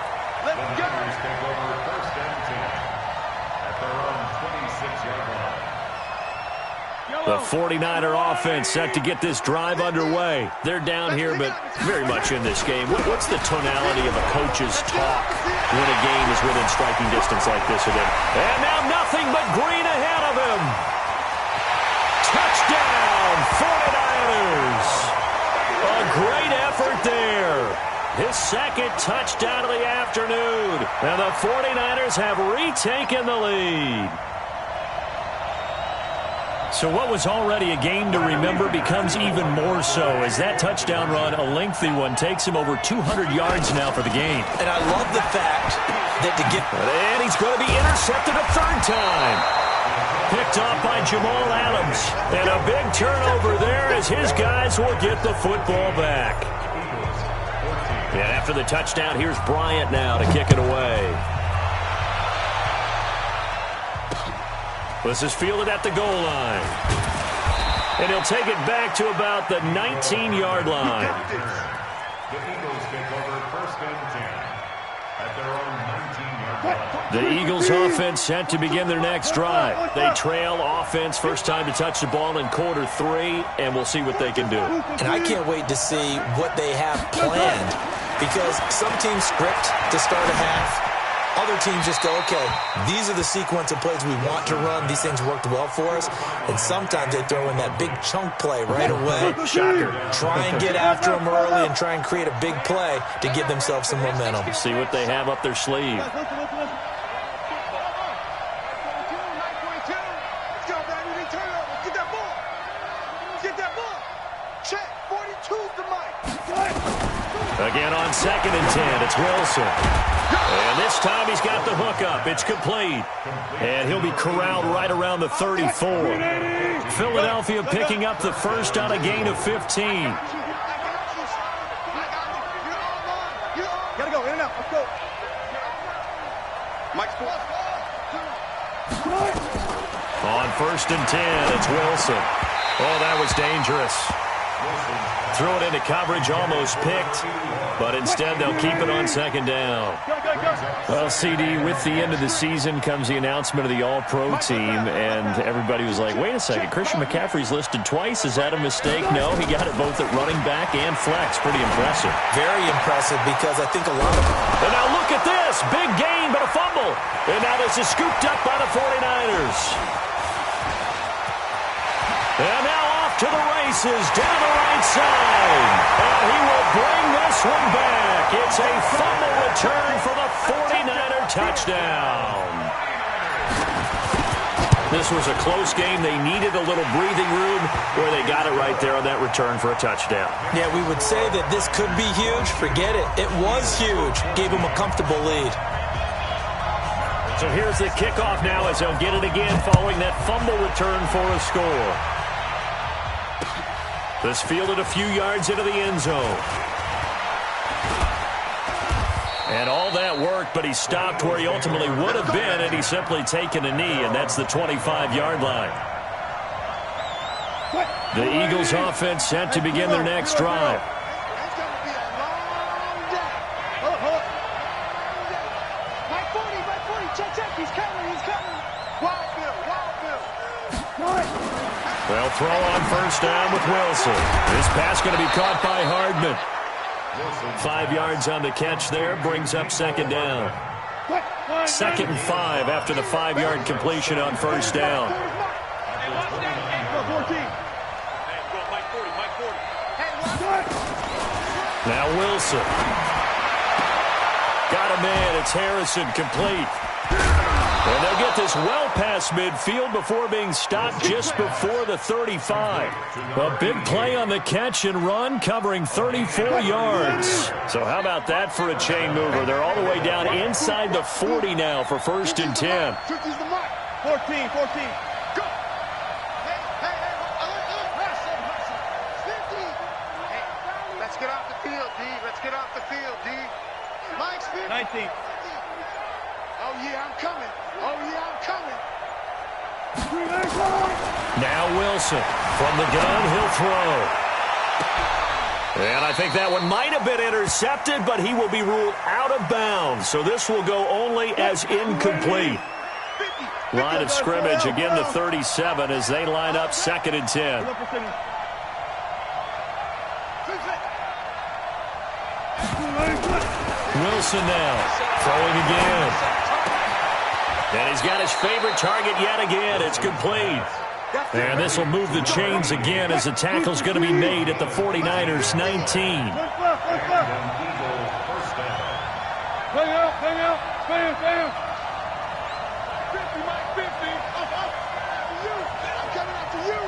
The 49er offense set to get this drive underway. They're down here, but very much in this game. What's the tonality of a coach's talk when a game is within striking distance like this of him? And now nothing but green ahead of him. Touchdown, 49ers. A great effort there. His second touchdown of the afternoon. And the 49ers have retaken the lead. So what was already a game to remember becomes even more so as that touchdown run, a lengthy one, takes him over 200 yards now for the game. And I love the fact that to get... And he's going to be intercepted a third time. Picked off by Jamal Adams. And a big turnover there as his guys will get the football back. And after the touchdown, here's Bryant now to kick it away. This is fielded at the goal line. And he'll take it back to about the 19-yard line. The Eagles take over first and 10 at their own 19-yard line. The Eagles offense set to begin their next drive. They trail offense first time to touch the ball in quarter 3, and we'll see what they can do. And I can't wait to see what they have planned because some teams script to start a half. Other teams just go, okay, these are the sequence of plays we want to run. These things worked well for us. And sometimes they throw in that big chunk play right away. Shocker. Try and get after them early and try and create a big play to give themselves some momentum. See what they have up their sleeve. Again on 2nd and 10, it's Wilson. And this time he's got the hook up. It's complete. And he'll be corralled right around the 34. Philadelphia picking up the first on a gain of 15. Gotta go, in and out, let's go. Mike's on 1st and 10, it's Wilson. Oh, that was dangerous. Throw it into coverage, almost picked, but instead they'll keep it on second down. Well, CD, with the end of the season comes the announcement of the All-Pro team, and everybody was like, wait a second, Christian McCaffrey's listed twice. Is that a mistake? No, he got it both at running back and flex. Pretty impressive. Very impressive, because I think a lot of... And now look at this. Big gain, but a fumble. And now this is scooped up by the 49ers. And now off to the races, down the right side. And he will bring this one back. It's a fumble return for the 49er touchdown. This was a close game. They needed a little breathing room where they got it right there on that return for a touchdown. Yeah, we would say that this could be huge. Forget it. It was huge. Gave him a comfortable lead. So here's the kickoff now as they'll get it again following that fumble return for a score. This fielded a few yards into the end zone. And all that worked, but he stopped where he ultimately would have been had he simply taken a knee, and that's the 25-yard line. The Eagles offense set to begin their next drive. It's going to be a long day. Mike 40, check. He's coming. Wild Bill. They'll throw on first down with Wilson. This pass going to be caught by Hardman. 5 yards on the catch there, brings up second down. 2nd and 5 after the 5-yard completion on first down. Now Wilson. Got a man, it's Harrison, complete. And they'll get this well past midfield before being stopped just before the 35. A big play on the catch and run, covering 34 yards. So how about that for a chain mover? They're all the way down inside the 40 now for 1st and 10. 14. Go. Hey, let's get off the field, D. Mike's 50. 19. Oh, yeah, I'm coming. Now Wilson from the gun, he'll throw. And I think that one might have been intercepted, but he will be ruled out of bounds. So this will go only as incomplete. Line of scrimmage, again the 37 as they line up 2nd and 10. Wilson now, throwing again. And he's got his favorite target yet again. It's complete. And this will move the chains again as the tackle's going to be made at the 49ers 19. Hang out. 50, Mike, 50. I'm coming after you.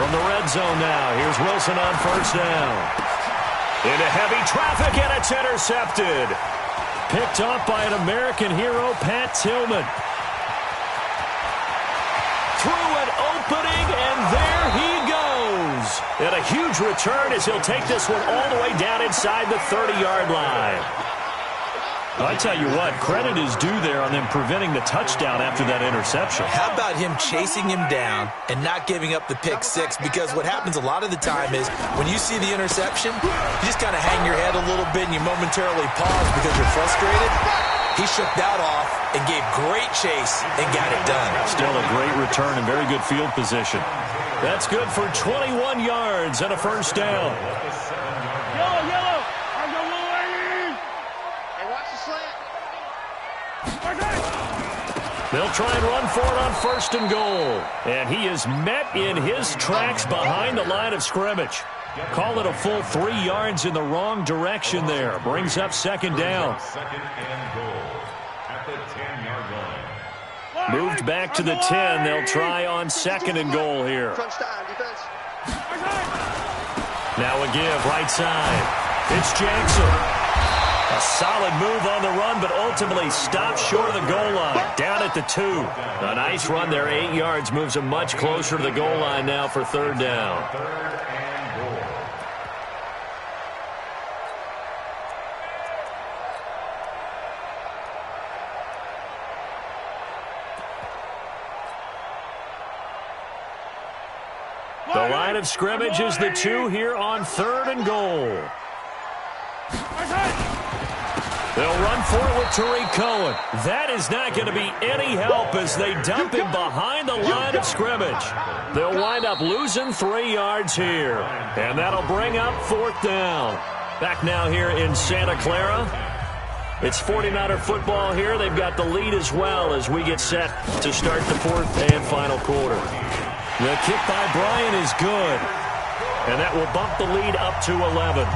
From the red zone now, here's Wilson on first down. Into heavy traffic, and it's intercepted. Picked off by an American hero, Pat Tillman. Through an opening, and there he goes. And a huge return as he'll take this one all the way down inside the 30-yard line. I tell you what, credit is due there on them preventing the touchdown after that interception. How about him chasing him down and not giving up the pick six? Because what happens a lot of the time is when you see the interception, you just kind of hang your head a little bit and you momentarily pause because you're frustrated. He shook that off and gave great chase and got it done. Still a great return and very good field position. That's good for 21 yards and a first down. Yellow. They'll try and run for it on 1st and goal. And he is met in his tracks behind the line of scrimmage. Call it a full 3 yards in the wrong direction there. Brings up 2nd down. 2nd and goal at the 10-yard line. Moved back to the 10. They'll try on 2nd and goal here. Now a give, right side. It's Jackson. A solid move on the run, but ultimately stopped short of the goal line. Down at the 2. A nice run there, 8 yards. Moves him much closer to the goal line now for 3rd down. 3rd and goal. The line line of scrimmage is the 2 here on 3rd and goal. They'll run for it with Tariq Cohen. That is not going to be any help as they dump him behind the line of scrimmage. They'll wind up losing 3 yards here. And that'll bring up 4th down. Back now here in Santa Clara. It's 49er football here. They've got the lead as well as we get set to start the 4th and final quarter. The kick by Bryant is good. And that will bump the lead up to 11.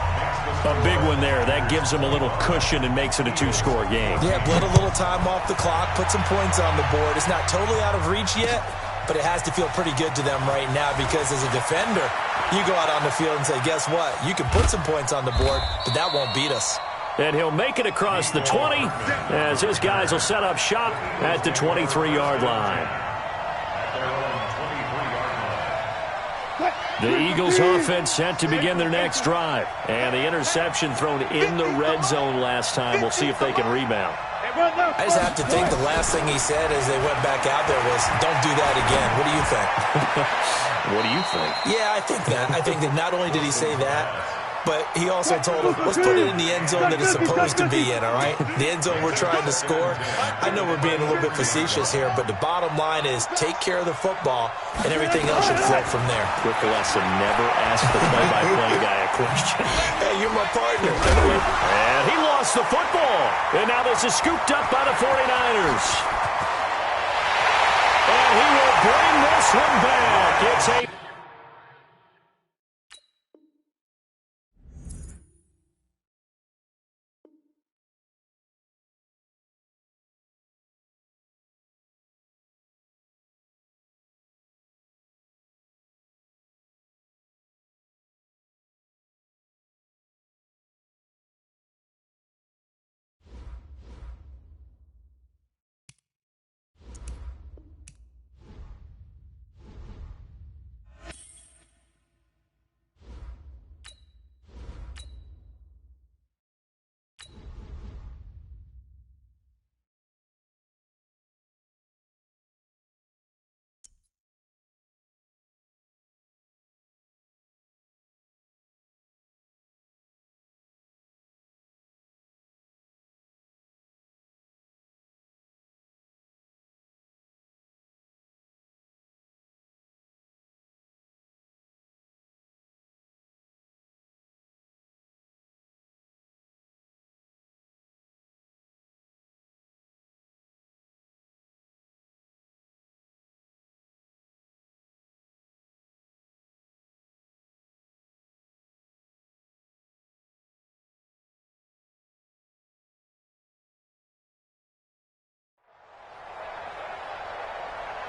A big one there. That gives them a little cushion and makes it a 2-score game. Yeah, bled a little time off the clock, put some points on the board. It's not totally out of reach yet, but it has to feel pretty good to them right now because as a defender, you go out on the field and say, guess what? You can put some points on the board, but that won't beat us. And he'll make it across the 20 as his guys will set up shop at the 23-yard line. The Eagles offense set to begin their next drive. And the interception thrown in the red zone last time. We'll see if they can rebound. I just have to think the last thing he said as they went back out there was, don't do that again. What do you think? What do you think? Yeah, I think that. I think that not only did he say that, but he also told him, let's put it in the end zone that it's supposed to be in, all right? The end zone we're trying to score. I know we're being a little bit facetious here, but the bottom line is take care of the football, and everything else should flow from there. Quick lesson, never ask the play-by-play guy a question. Hey, you're my partner. And he lost the football. And now this is scooped up by the 49ers. And he will bring this one back. It's a...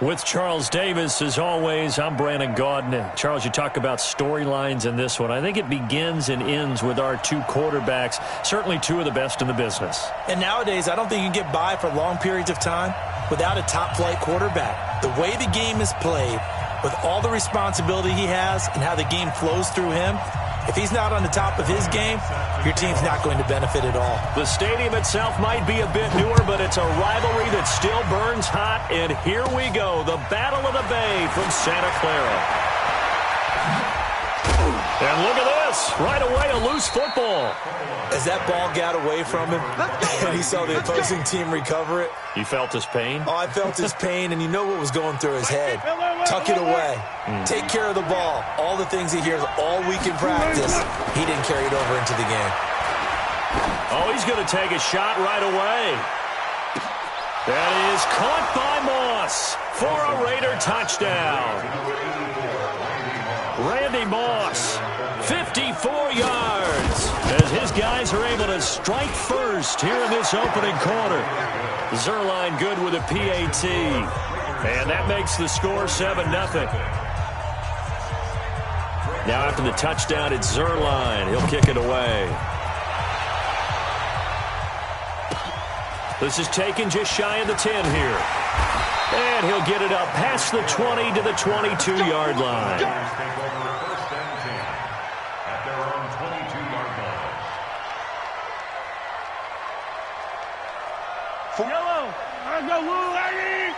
With Charles Davis, as always, I'm Brandon Gaudin. Charles, you talk about storylines in this one. I think it begins and ends with our 2 quarterbacks, certainly 2 of the best in the business. And nowadays, I don't think you can get by for long periods of time without a top-flight quarterback. The way the game is played, with all the responsibility he has and how the game flows through him, if he's not on the top of his game, your team's not going to benefit at all. The stadium itself might be a bit newer, but it's a rivalry that still burns hot. And here we go, the Battle of the Bay from Santa Clara. And look at this, right away a loose football. As that ball got away from him and he saw the opposing team recover it. You felt his pain? Oh, I felt his pain, and you know what was going through his head. Tuck it away. Take care of the ball. All the things he hears all week in practice, he didn't carry it over into the game. Oh, he's going to take a shot right away. That is caught by Moss for a Raider touchdown. Randy Moss, 54 yards, as his guys are able to strike first here in this opening quarter. Zerline good with a PAT. And that makes the score 7-0. Now after the touchdown, it's Zerline. He'll kick it away. This is taken just shy of the 10 here. And he'll get it up past the 20 to the 22-yard line. Yellow, let's go, Woo, Aggie!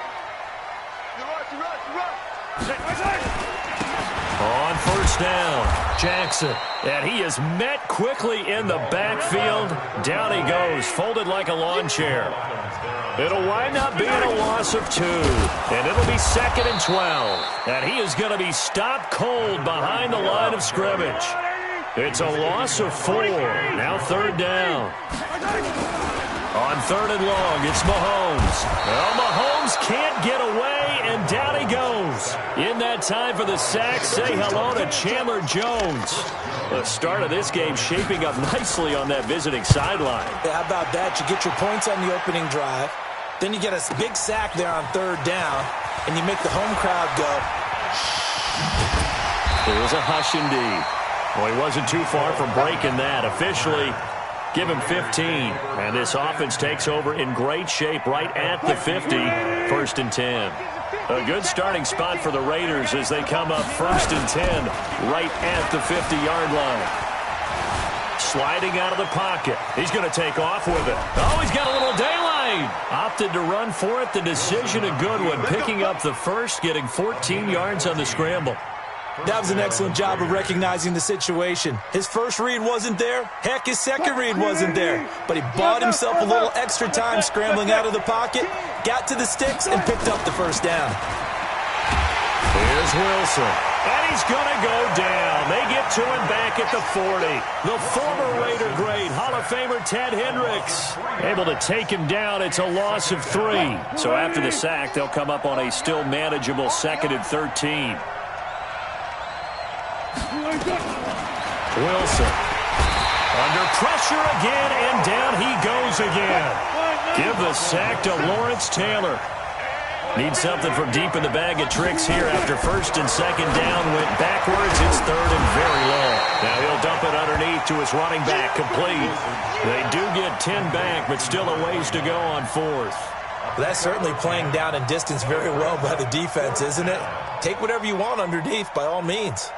On first down, Jackson. And he is met quickly in the backfield. Down he goes, folded like a lawn chair. It'll wind up being a loss of 2. And it'll be 2nd and 12. And he is going to be stopped cold behind the line of scrimmage. It's a loss of 4. Now 3rd down. On 3rd and long, it's Mahomes. Well, Mahomes can't get away, and down he goes. In that time for the sack, say hello to Chandler Jones. The start of this game shaping up nicely on that visiting sideline. Yeah, how about that? You get your points on the opening drive. Then you get a big sack there on 3rd down, and you make the home crowd go, shh. It was a hush indeed. Well, he wasn't too far from breaking that. Officially, give him 15. And this offense takes over in great shape right at the 50. 1st and 10. A good starting spot for the Raiders as they come up 1st and 10 right at the 50-yard line. Sliding out of the pocket. He's going to take off with it. Oh, he's got a little daylight. Opted to run for it. The decision a good one. Picking up the first, getting 14 yards on the scramble. That was an excellent job of recognizing the situation. His first read wasn't there. Heck, his second read wasn't there. But he bought himself a little extra time scrambling out of the pocket, got to the sticks, and picked up the first down. Here's Wilson. And he's going to go down. They get to him back at the 40. The former Raider great, Hall of Famer Ted Hendricks. Able to take him down. It's a loss of 3. So after the sack, they'll come up on a still manageable 2nd and 13. Wilson. Under pressure again, and down he goes again. Give the sack to Lawrence Taylor. Need something from deep in the bag of tricks here after 1st and 2nd down. Went backwards. It's 3rd and very low. Now he'll dump it underneath to his running back. Complete. They do get 10 back, but still a ways to go on 4th. Well, that's certainly playing down in distance very well by the defense, isn't it? Take whatever you want underneath by all means.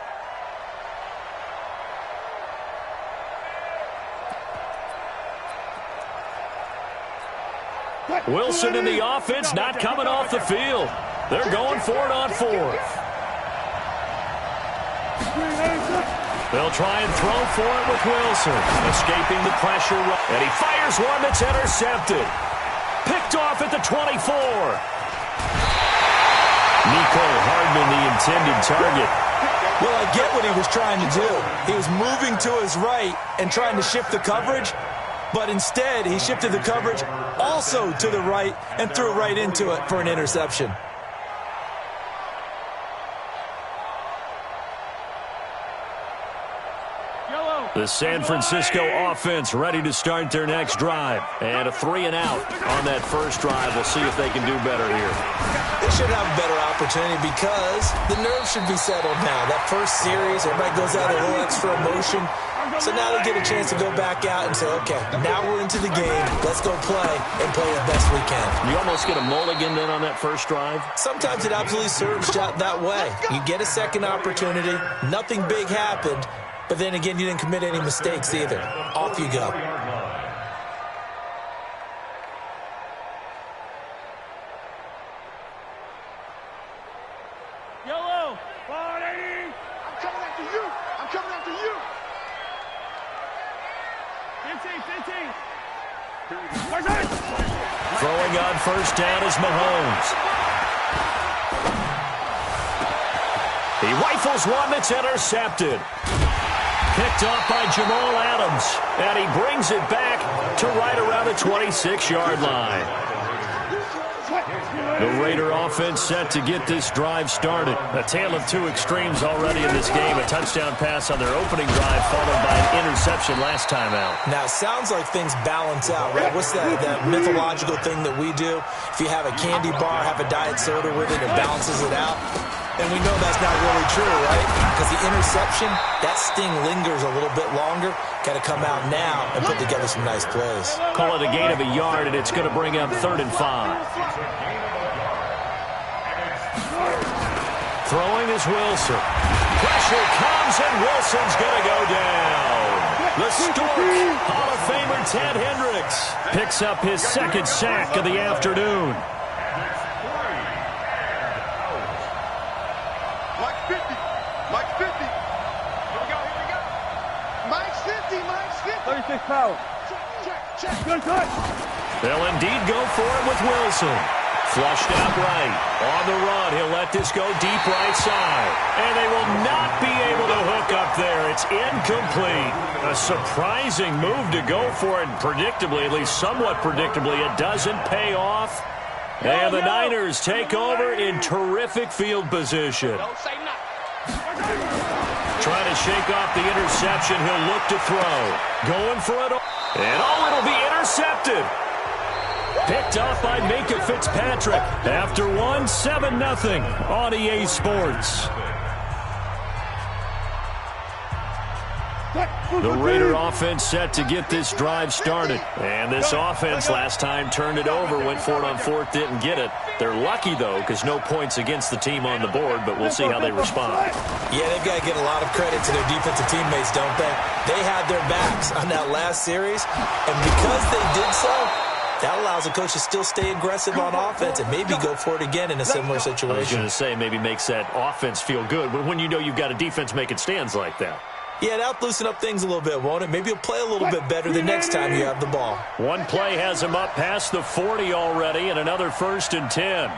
Wilson in the offense not coming off the field. They're going for it on 4th. They'll try and throw for it with Wilson. Escaping the pressure. And he fires one that's intercepted. Picked off at the 24. Nico Hardman, the intended target. Well, I get what he was trying to do. He was moving to his right and trying to shift the coverage. But instead, he shifted the coverage also to the right and threw right into it for an interception. The San Francisco offense ready to start their next drive. And a 3 and out on that first drive. We'll see if they can do better here. They should have a better opportunity because the nerves should be settled now. That first series, everybody goes out a little extra emotion. So now they get a chance to go back out and say, okay, now we're into the game. Let's go play and play as best we can. You almost get a mulligan then on that first drive? Sometimes it absolutely serves out that way. You get a second opportunity. Nothing big happened. But then again, you didn't commit any mistakes either. Off you go. Yellow, 480. I'm coming after you. I'm coming after you. 15. Throwing on first down is Mahomes. He rifles one that's intercepted. Picked off by Jamal Adams. And he brings it back to right around the 26-yard line. The Raider offense set to get this drive started. A tale of two extremes already in this game. A touchdown pass on their opening drive followed by an interception last time out. Now, it sounds like things balance out, right? What's that mythological thing that we do? If you have a candy bar, have a diet soda with it, it balances it out. And we know that's not really true, right? Because the interception, that sting lingers a little bit longer. Got to come out now and put together some nice plays. Call it a gain of a yard, and it's going to bring up 3rd and 5. Throwing is Wilson. Pressure comes, and Wilson's going to go down. The Stork, Hall of Famer Ted Hendricks, picks up his second sack of the afternoon. Mike 50. They'll indeed go for it with Wilson. Flushed out right. On the run, he'll let this go deep right side. And they will not be able to hook up there. It's incomplete. A surprising move to go for it. Predictably, at least somewhat predictably, it doesn't pay off. And the Niners take over in terrific field position. Trying to shake off the interception. He'll look to throw. Going for it. And it'll be intercepted. Picked off by Minka Fitzpatrick. After 7-0 on EA Sports. The Raider offense set to get this drive started. And this offense last time turned it over, went for it on fourth, didn't get it. They're lucky, though, because no points against the team on the board, but we'll see how they respond. Yeah, they've got to get a lot of credit to their defensive teammates, don't they? They had their backs on that last series, and because they did so, that allows the coach to still stay aggressive on offense and maybe go for it again in a similar situation. I was going to say maybe makes that offense feel good when you know you've got a defense making stands like that. Yeah, that'll loosen up things a little bit, won't it? Maybe you'll play a little bit better the next time you have the ball. One play has him up past the 40 already, and another 1st and 10.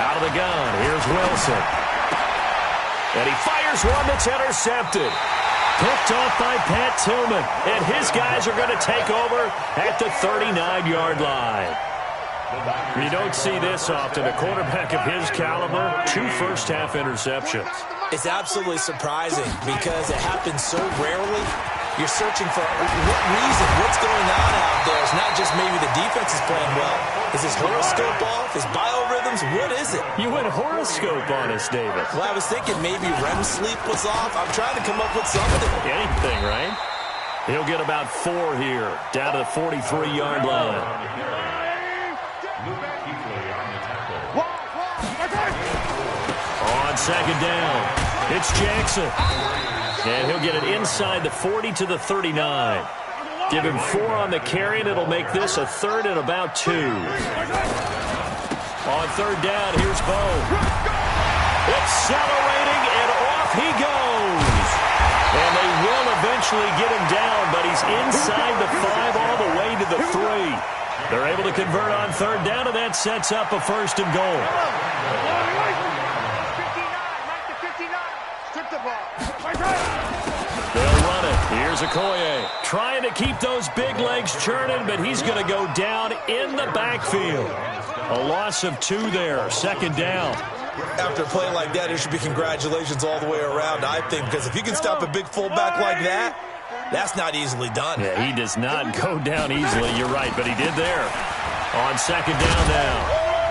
Out of the gun, here's Wilson. And he fires one that's intercepted. Picked off by Pat Tillman. And his guys are going to take over at the 39-yard line. You don't see this often. A quarterback of his caliber, 2 first-half interceptions. It's absolutely surprising because it happens so rarely. You're searching for what reason, what's going on out there. It's not just maybe the defense is playing well. Is his horoscope off? His biorhythms? What is it? You went horoscope on us, David. Well, I was thinking maybe REM sleep was off. I'm trying to come up with something. Anything, right? He'll get about 4 here, down to the 43-yard line. On 2nd down, it's Jackson. And he'll get it inside the 40 to the 39. Give him 4 on the carry, and it'll make this a 3rd and about 2. On 3rd down, here's Bo. Accelerating, and off he goes. And they will eventually get him down, but he's inside the 5 all the way to the 3. They're able to convert on 3rd down, and that sets up a 1st and goal. They'll run it. Here's Okoye. Trying to keep those big legs churning, but he's going to go down in the backfield. A loss of 2 there. 2nd down. After a play like that, it should be congratulations all the way around, I think, because if you can stop a big fullback like that, that's not easily done. Yeah, he does not go down easily. You're right, but he did there. On 2nd down now,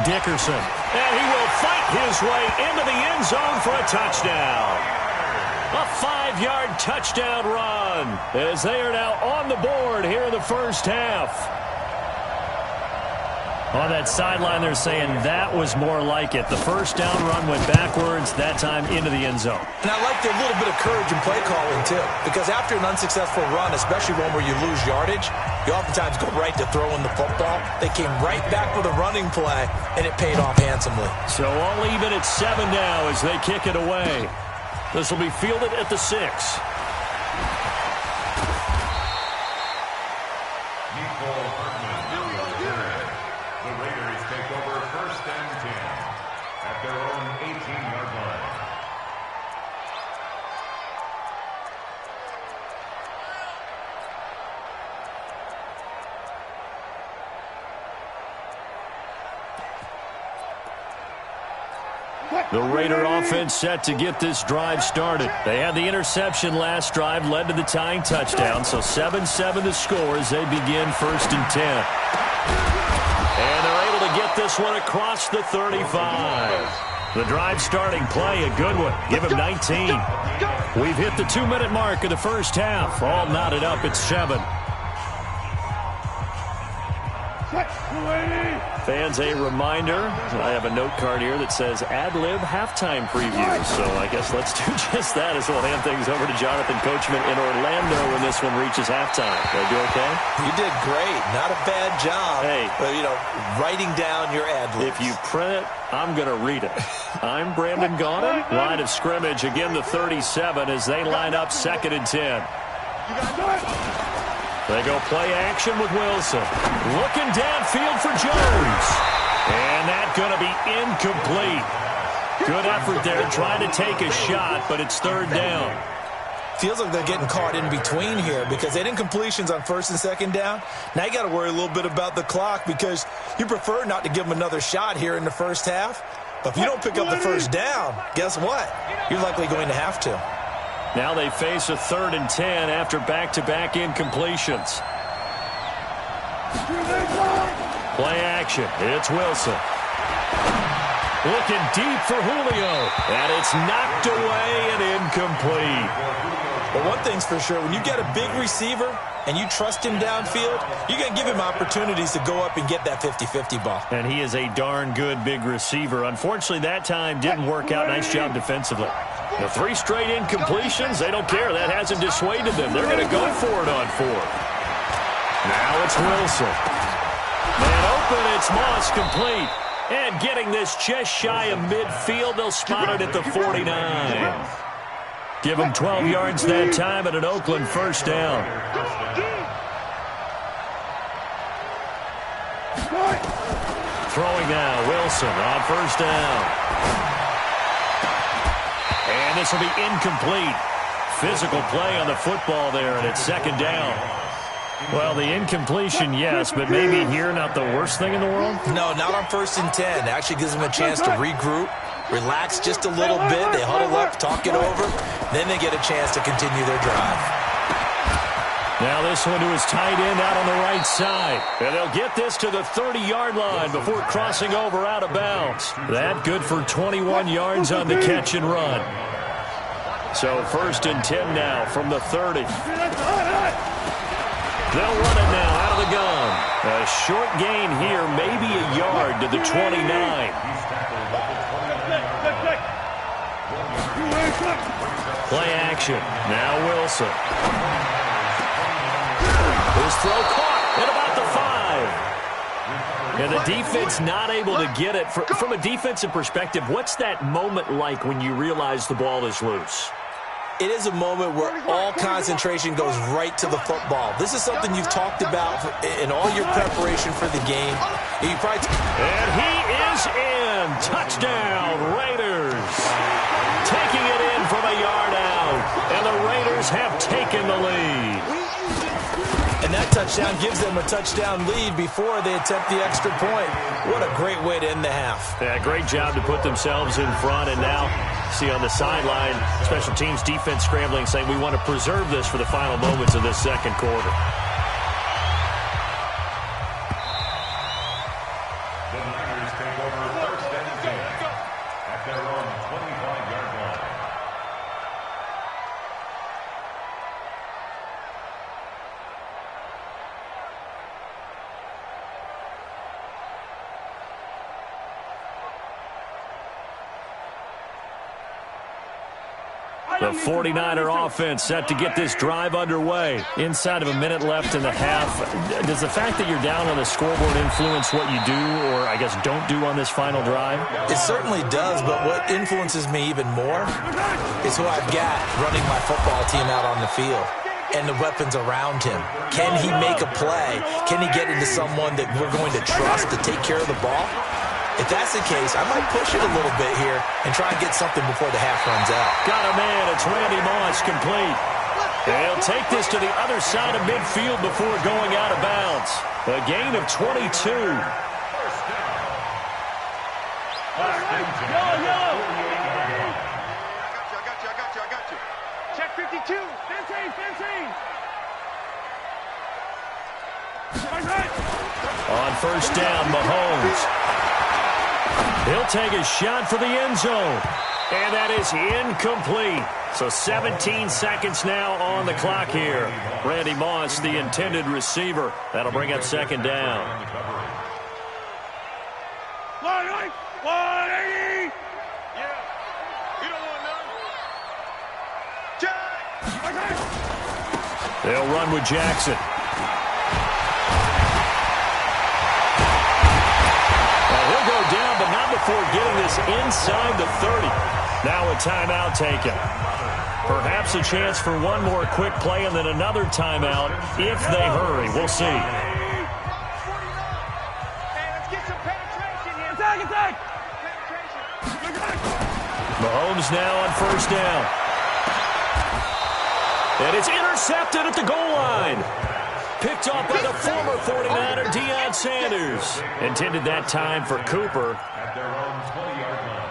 Dickerson. And he will fight his way into the end zone for a touchdown. A 5-yard touchdown run as they are now on the board here in the first half. On that sideline, they're saying that was more like it. The first down run went backwards, that time into the end zone. And I like their little bit of courage in play calling, too, because after an unsuccessful run, especially one where you lose yardage, you oftentimes go right to throwing the football. They came right back with a running play, and it paid off handsomely. So all even at 7 now as they kick it away. This will be fielded at the 6. The Raiders take over 1st and 10 at their own 18-yard line. The Raider offense set to get this drive started. They had the interception last drive, led to the tying touchdown, so 7-7 the score as they begin 1st and 10. And they're able to get this one across the 35. The drive starting play, a good one. Give him 19. We've hit the 2-minute mark of the first half. All knotted up at 7. Fans, a reminder, I have a note card here that says ad-lib halftime preview. So I guess let's do just that as we'll hand things over to Jonathan Coachman in Orlando when this one reaches halftime. Did I do okay? You did great. Not a bad job. Hey. But, writing down your ad-libs. If you print it, I'm going to read it. I'm Brandon Gaudin. Line of scrimmage, again the 37 as they line up 2nd and 10. They go play action with Wilson. Looking downfield for Jones. And that's going to be incomplete. Good effort there trying to take a shot, but it's 3rd down. Feels like they're getting caught in between here because they had incompletions on 1st and 2nd down. Now you got to worry a little bit about the clock because you prefer not to give them another shot here in the first half. But if you don't pick up the 1st down, guess what? You're likely going to have to. Now they face a 3rd and 10 after back-to-back incompletions. Play action. It's Wilson. Looking deep for Julio. And it's knocked away and incomplete. But one thing's for sure, when you get a big receiver and you trust him downfield, you're going to give him opportunities to go up and get that 50-50 ball. And he is a darn good big receiver. Unfortunately, that time didn't work out. Nice job defensively. The 3 straight incompletions, they don't care. That hasn't dissuaded them. They're going to go for it on 4th. Now it's Wilson. Man open, it's Moss complete. And getting this just shy of midfield, they'll spot it at the 49. Give him 12 yards that time and an Oakland 1st down. Throwing now, Wilson on 1st down. And this will be incomplete. Physical play on the football there, and it's 2nd down. Well, the incompletion, yes, but maybe here not the worst thing in the world? No, not on 1st and 10. It actually gives them a chance to regroup, relax just a little bit. They huddle up, talk it over. Then they get a chance to continue their drive. Now this one to his tight end out on the right side. And they'll get this to the 30-yard line before crossing over out of bounds. That good for 21 yards on the catch and run. So 1st and 10 now from the 30. They'll run it now out of the gun. A short gain here, maybe a yard to the 29. Play action. Now Wilson. His throw caught at about the 5. And the defense not able to get it. From a defensive perspective, what's that moment like when you realize the ball is loose? It is a moment where all concentration goes right to the football. This is something you've talked about in all your preparation for the game. And he is in. Touchdown, Raiders. Taking it in from a yard out. And the Raiders have taken the lead. And that touchdown gives them a touchdown lead before they attempt the extra point. What a great way to end the half. Yeah, great job to put themselves in front. And now, see on the sideline, special teams defense scrambling, saying we want to preserve this for the final moments of this 2nd quarter. The Niners take over 1st and 10 at their own 25-yard line. The 49er offense set to get this drive underway. Inside of a minute left in the half. Does the fact that you're down on the scoreboard influence what you do or, I guess, don't do on this final drive? It certainly does, but what influences me even more is who I've got running my football team out on the field and the weapons around him. Can he make a play? Can he get into someone that we're going to trust to take care of the ball? If that's the case, I might push it a little bit here and try and get something before the half runs out. Got a man. It's Randy Moss complete. They'll take this to the other side of midfield before going out of bounds. A gain of 22. I got you. Check 52. 15. On 1st down, Mahomes. He'll take a shot for the end zone. And that is incomplete. So 17 seconds now on the clock here. Randy Moss, the intended receiver. That'll bring up 2nd down. They'll run with Jackson. He'll go down, but not before getting this inside the 30. Now a timeout taken. Perhaps a chance for one more quick play and then another timeout if they hurry. We'll see. Mahomes now on first down. And it's intercepted at the goal line. Picked off by the former 49er, Deion Sanders. Intended that time for Cooper. At their own 20-yard line.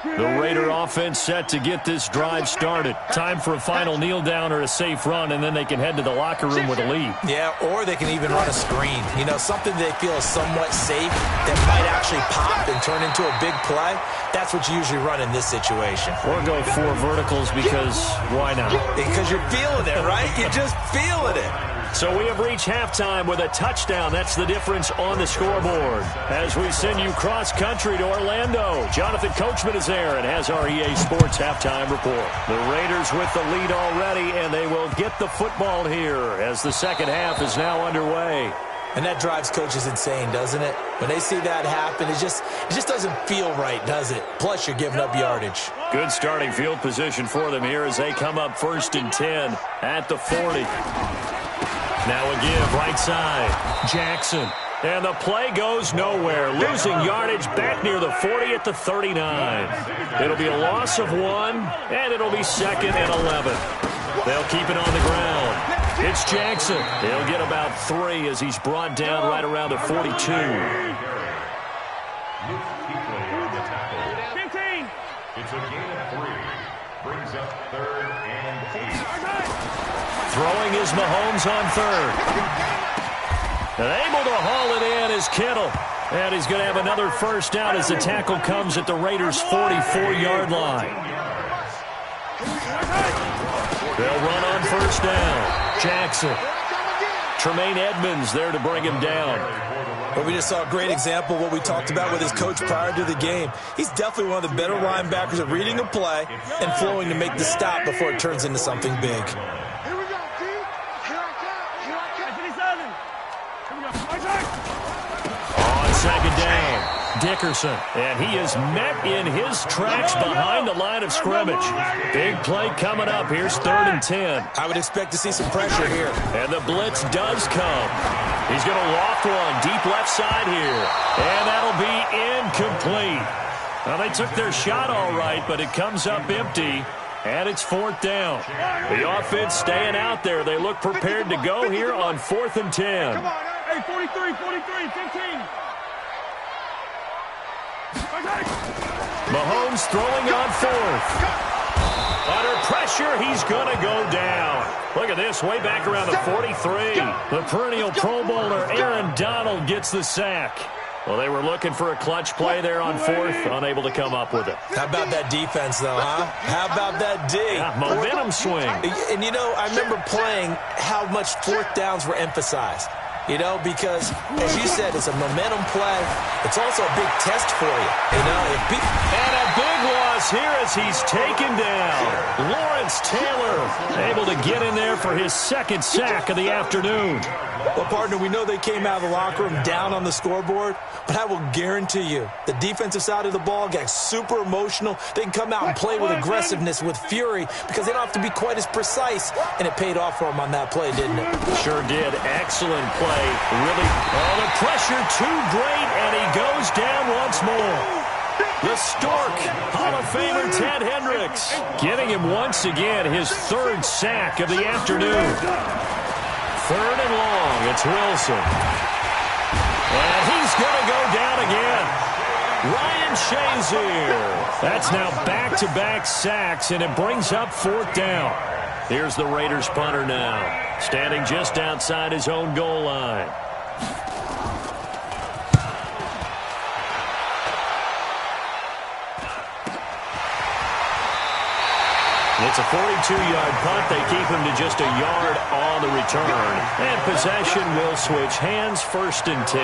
The Raider offense set to get this drive started. Time for a final kneel down or a safe run, and then they can head to the locker room with a lead. Yeah, or they can even run a screen. You know, something they feel is somewhat safe that might actually pop and turn into a big play. That's what you usually run in this situation. Or go 4 verticals because why not? Because you're feeling it, right? You're just feeling it. So we have reached halftime with a touchdown. That's the difference on the scoreboard. As we send you cross-country to Orlando, Jonathan Coachman is there and has our EA Sports halftime report. The Raiders with the lead already, and they will get the football here as the second half is now underway. And that drives coaches insane, doesn't it? When they see that happen, it just doesn't feel right, does it? Plus, you're giving up yardage. Good starting field position for them here as they come up 1st and 10 at the 40. Now a give right side. Jackson. And the play goes nowhere. Losing yardage back near the 40 at the 39. It'll be a loss of 1, and it'll be 2nd and 11. They'll keep it on the ground. It's Jackson. He'll get about 3 as he's brought down right around the 42. 15. It's a gain of 3. Brings up 3rd and 8. Throwing is Mahomes on 3rd. And able to haul it in is Kittle. And he's going to have another first down as the tackle comes at the Raiders' 44-yard line. They'll run on first down. Jackson. Tremaine Edmonds there to bring him down. But we just saw a great example of what we talked about with his coach prior to the game. He's definitely one of the better linebackers at reading a play and flowing to make the stop before it turns into something big. On second down, Dickerson. And he is met in his tracks behind the line of scrimmage. Big play coming up. Here's 3rd and 10. I would expect to see some pressure here. And the blitz does come. He's going to loft one deep left side here. And that'll be incomplete. Well, they took their shot all right, but it comes up empty. And it's 4th down. The offense staying out there. They look prepared to go here on 4th and 10. Come on, hey, 43, 15. Mahomes throwing on 4th. Under pressure, he's going to go down. Look at this, way back around the 43. The perennial Pro Bowler Aaron Donald gets the sack. Well, they were looking for a clutch play there on 4th, unable to come up with it. How about that defense, though, huh? How about that D? Yeah, momentum swing. And, you know, I remember playing how much 4th downs were emphasized. You know, because, as you said, it's a momentum play. It's also a big test for you. You know, and a big loss here as he's taken down. Lawrence Taylor able to get in there for his 2nd sack of the afternoon. Well, partner, we know they came out of the locker room down on the scoreboard, but I will guarantee you the defensive side of the ball got super emotional. They can come out and play with aggressiveness, with fury, because they don't have to be quite as precise, and it paid off for them on that play, didn't it? Sure did. Excellent play. Really, the pressure too great, and he goes down once more. The Stork, Hall of Famer Ted Hendricks, giving him once again his 3rd sack of the afternoon. 3rd and long, it's Wilson. And he's going to go down again. Ryan Shazier. That's now back-to-back sacks, and it brings up 4th down. Here's the Raiders punter now, standing just outside his own goal line. It's a 42-yard punt. They keep him to just a yard on the return. And possession will switch hands, 1st and 10.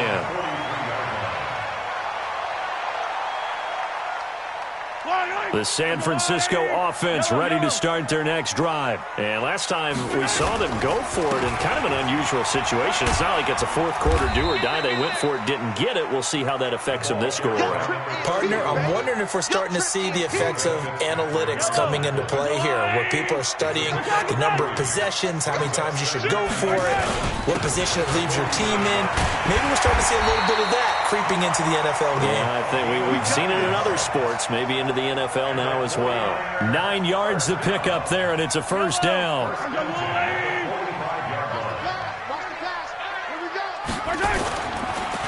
The San Francisco offense ready to start their next drive. And last time we saw them go for it in kind of an unusual situation. It's not like it's a fourth quarter do or die. They went for it, didn't get it. We'll see how that affects them this go-around. Partner, I'm wondering if we're starting to see the effects of analytics coming into play here, where people are studying the number of possessions, how many times you should go for it, what position it leaves your team in. Maybe we're starting to see a little bit of that creeping into the NFL game. Yeah, I think we've seen it in other sports, maybe into the NFL now as well. 9 yards to pick up there, and it's a first down.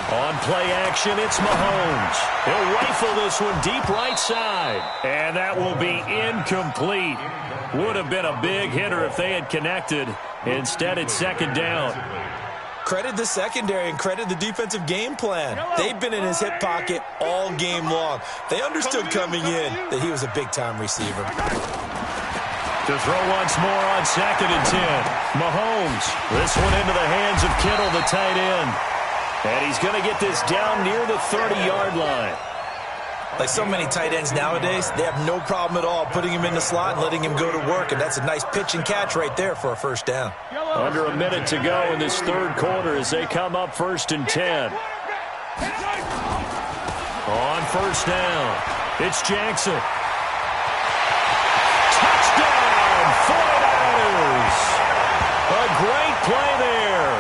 On play action, it's Mahomes. He'll rifle this one deep right side. And that will be incomplete. Would have been a big hitter if they had connected. Instead, it's second down. Credit the secondary and credit the defensive game plan. They've been in his hip pocket all game long. They understood coming in that he was a big-time receiver. To throw once more on second and 10. Mahomes. This one into the hands of Kittle, the tight end. And he's going to get this down near the 30-yard line. Like so many tight ends nowadays, they have no problem at all putting him in the slot and letting him go to work. And that's a nice pitch and catch right there for a first down. Under a minute to go in this third quarter as they come up first and 10. On first down, it's Jackson. Touchdown, 49ers. A great play there.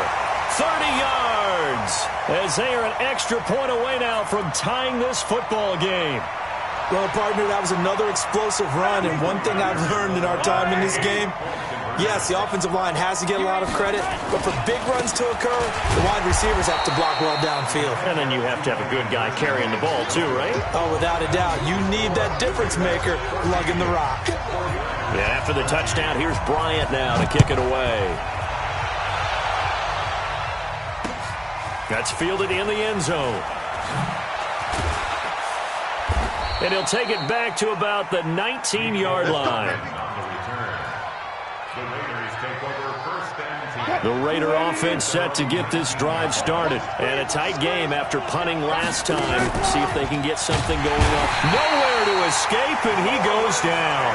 30 yards as they are an extra point away now from tying this football game. Well, partner, that was another explosive run, and one thing I've learned in our time in this game, yes, the offensive line has to get a lot of credit, but for big runs to occur, the wide receivers have to block well downfield. And then you have to have a good guy carrying the ball too, right? Oh, without a doubt. You need that difference maker lugging the rock. Yeah, after the touchdown, here's Bryant now to kick it away. That's fielded in the end zone. And he'll take it back to about the 19-yard line. The Raider offense set to get this drive started. And a tight game after punting last time. See if they can get something going on. Nowhere to escape, and he goes down.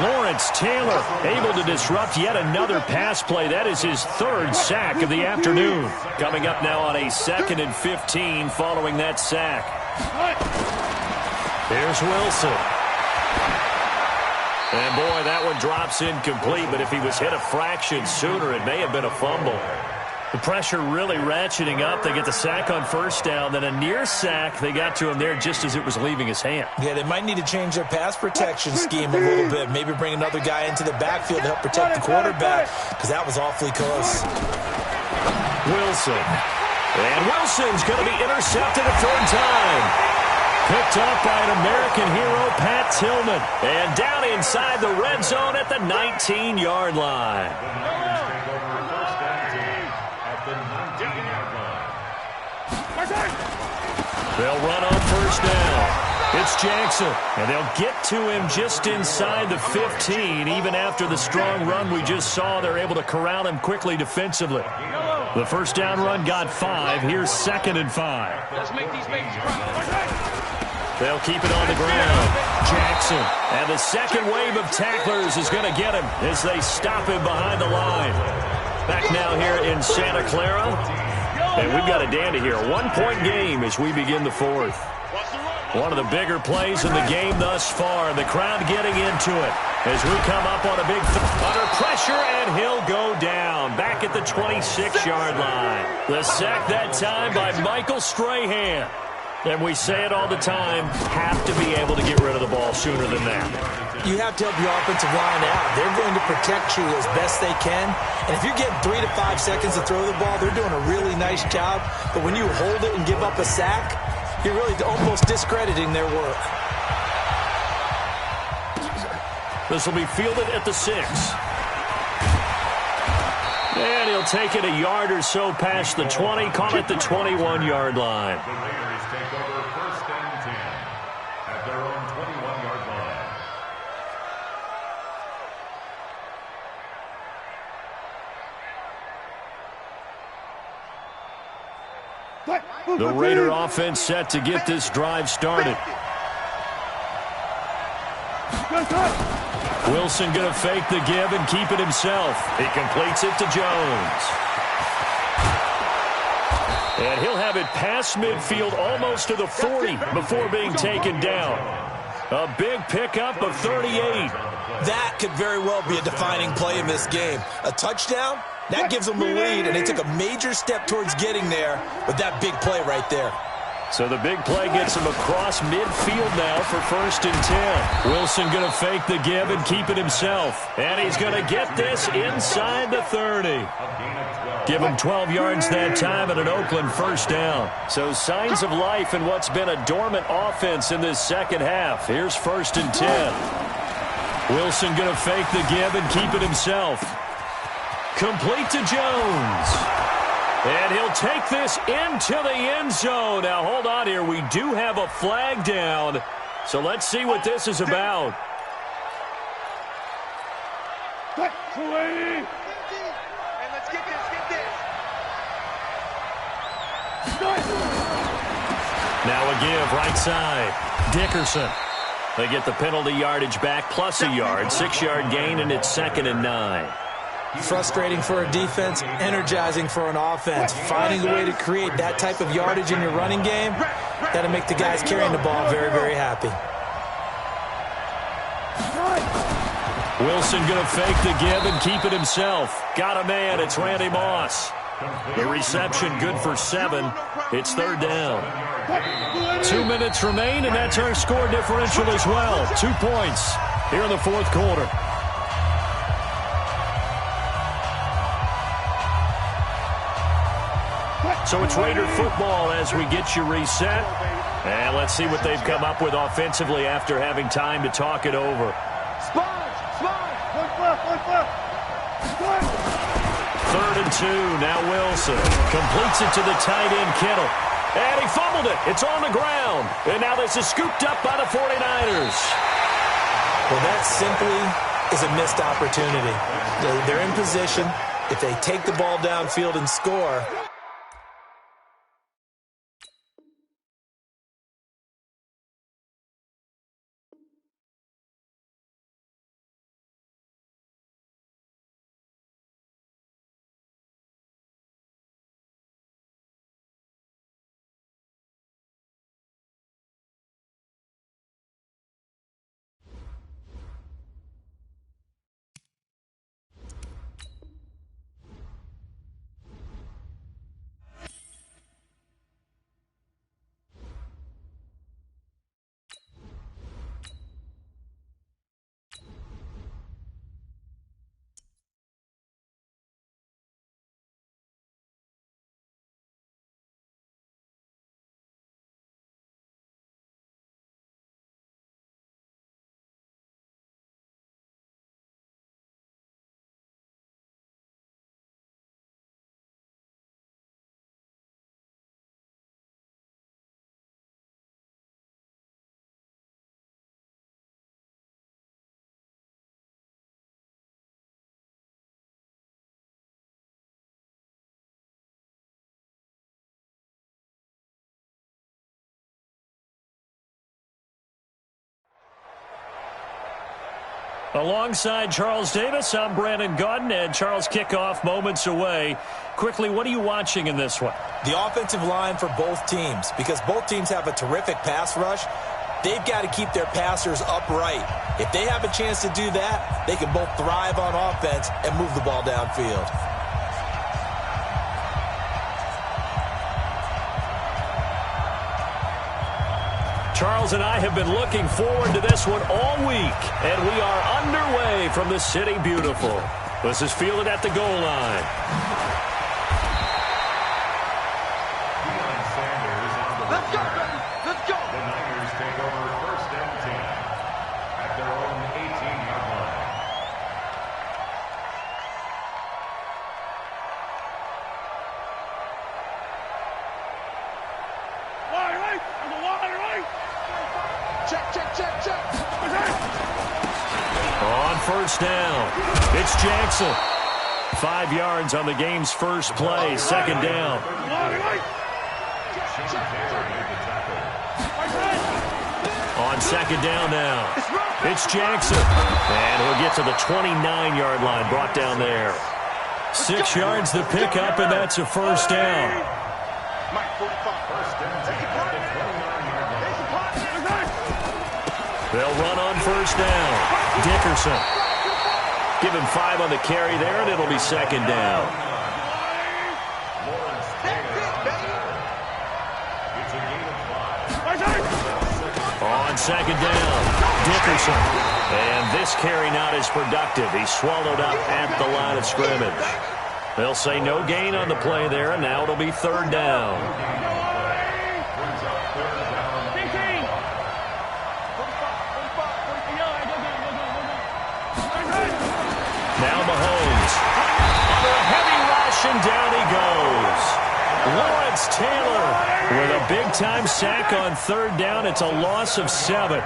Lawrence Taylor able to disrupt yet another pass play. That is his third sack of the afternoon. Coming up now on a 2nd and 15 following that sack. Here's Wilson. And boy, that one drops incomplete, but if he was hit a fraction sooner, it may have been a fumble. The pressure really ratcheting up. They get the sack on first down, then a near sack. They got to him there just as it was leaving his hand. Yeah, they might need to change their pass protection scheme a little bit. Maybe bring another guy into the backfield to help protect the quarterback, because that was awfully close. Wilson. And Wilson's going to be intercepted a third time. Picked up by an American hero, Pat Tillman. And down inside the red zone at the 19-yard line. They'll run on first down. It's Jackson. And they'll get to him just inside the 15. Even after the strong run we just saw, they're able to corral him quickly defensively. The first down run got 5. Here's 2nd and 5. Let's make these babies cry. They'll keep it on the ground. Jackson. And the second wave of tacklers is going to get him as they stop him behind the line. Back now here in Santa Clara. And we've got a dandy here. A 1-point game as we begin the fourth. One of the bigger plays in the game thus far. The crowd getting into it as we come up on a big under pressure, and he'll go down back at the 26-yard line. The sack that time by Michael Strahan. And we say it all the time, have to be able to get rid of the ball sooner than that. You have to help your offensive line out. They're going to protect you as best they can. And if you get 3 to 5 seconds to throw the ball, they're doing a really nice job. But when you hold it and give up a sack, you're really almost discrediting their work. This will be fielded at the 6. And he'll take it a yard or so past the 20, call it the 21-yard line. The Raiders take over first and 10 at their own 21-yard line. The Raider offense set to get this drive started. Wilson going to fake the give and keep it himself. He completes it to Jones. And he'll have it past midfield almost to the 40 before being taken down. A big pickup of 38. That could very well be a defining play in this game. A touchdown, that gives them the lead, and they took a major step towards getting there with that big play right there. So the big play gets him across midfield now for 1st and 10. Wilson going to fake the give and keep it himself. And he's going to get this inside the 30. Give him 12 yards that time and an Oakland 1st down. So signs of life in what's been a dormant offense in this second half. Here's 1st and 10. Wilson going to fake the give and keep it himself. Complete to Jones. And he'll take this into the end zone. Now, hold on here. We do have a flag down. So let's see what this is about. And let's get this. Now a give right side. Dickerson. They get the penalty yardage back plus a yard. 6-yard gain, and it's 2nd and 9. Frustrating for a defense, energizing for an offense. Finding a way to create that type of yardage in your running game, that'll make the guys carrying the ball very, very happy. Wilson going to fake the give and keep it himself. Got a man. It's Randy Moss. The reception good for 7. It's 3rd down. 2 minutes remain, and that's our score differential as well. 2 points here in the 4th quarter. So it's Raider football as we get you reset. And let's see what they've come up with offensively after having time to talk it over. Third and 2. Now Wilson completes it to the tight end, Kittle. And he fumbled it. It's on the ground. And now this is scooped up by the 49ers. Well, that simply is a missed opportunity. They're in position. If they take the ball downfield and score, alongside Charles Davis, I'm Brandon Gaudin, and Charles, kickoff moments away. Quickly, what are you watching in this one? the offensive line for both teams, because both teams have a terrific pass rush. They've got to keep their passers upright. If they have a chance to do that, they can both thrive on offense and move the ball downfield. Charles and I have been looking forward to this one all week, and we are underway from the City Beautiful. This is fielded at the goal line. Let's go, baby. Let's go. The Niners take over 1st and 10 at their own 18-yard line. Wide right. On the wide right. Check, check, check, check. On first down, it's Jackson. 5 yards on the game's first play, second down. Wide right. On On second down now, it's Jackson. And he'll get to the 29-yard line, brought down there. 6 yards the pickup, and that's a first down. They'll run on first down. Dickerson. Give him 5 on the carry there, and it'll be second down. On second down, Dickerson. And this carry not as productive. He's swallowed up at the line of scrimmage. They'll say no gain on the play there, and now it'll be third down. Now Mahomes. Under a heavy rush, and down he goes. Lawrence Taylor with a big-time sack on third down. It's a loss of 7.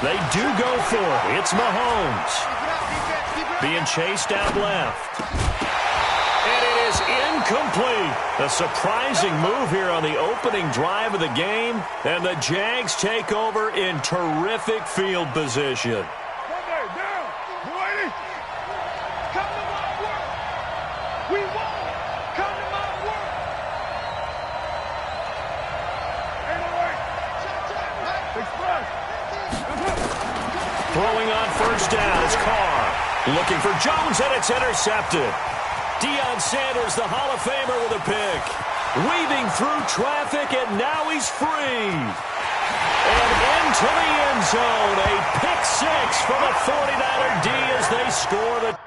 They do go for it. It's Mahomes. Being chased out left. And it is incomplete. A surprising move here on the opening drive of the game. And the Jags take over in terrific field position. Throwing on first down is Carr. Looking for Jones, and it's intercepted. Deion Sanders, the Hall of Famer, with a pick. Weaving through traffic, and now he's free. And into the end zone. A pick 6 from a 49er D as they score the...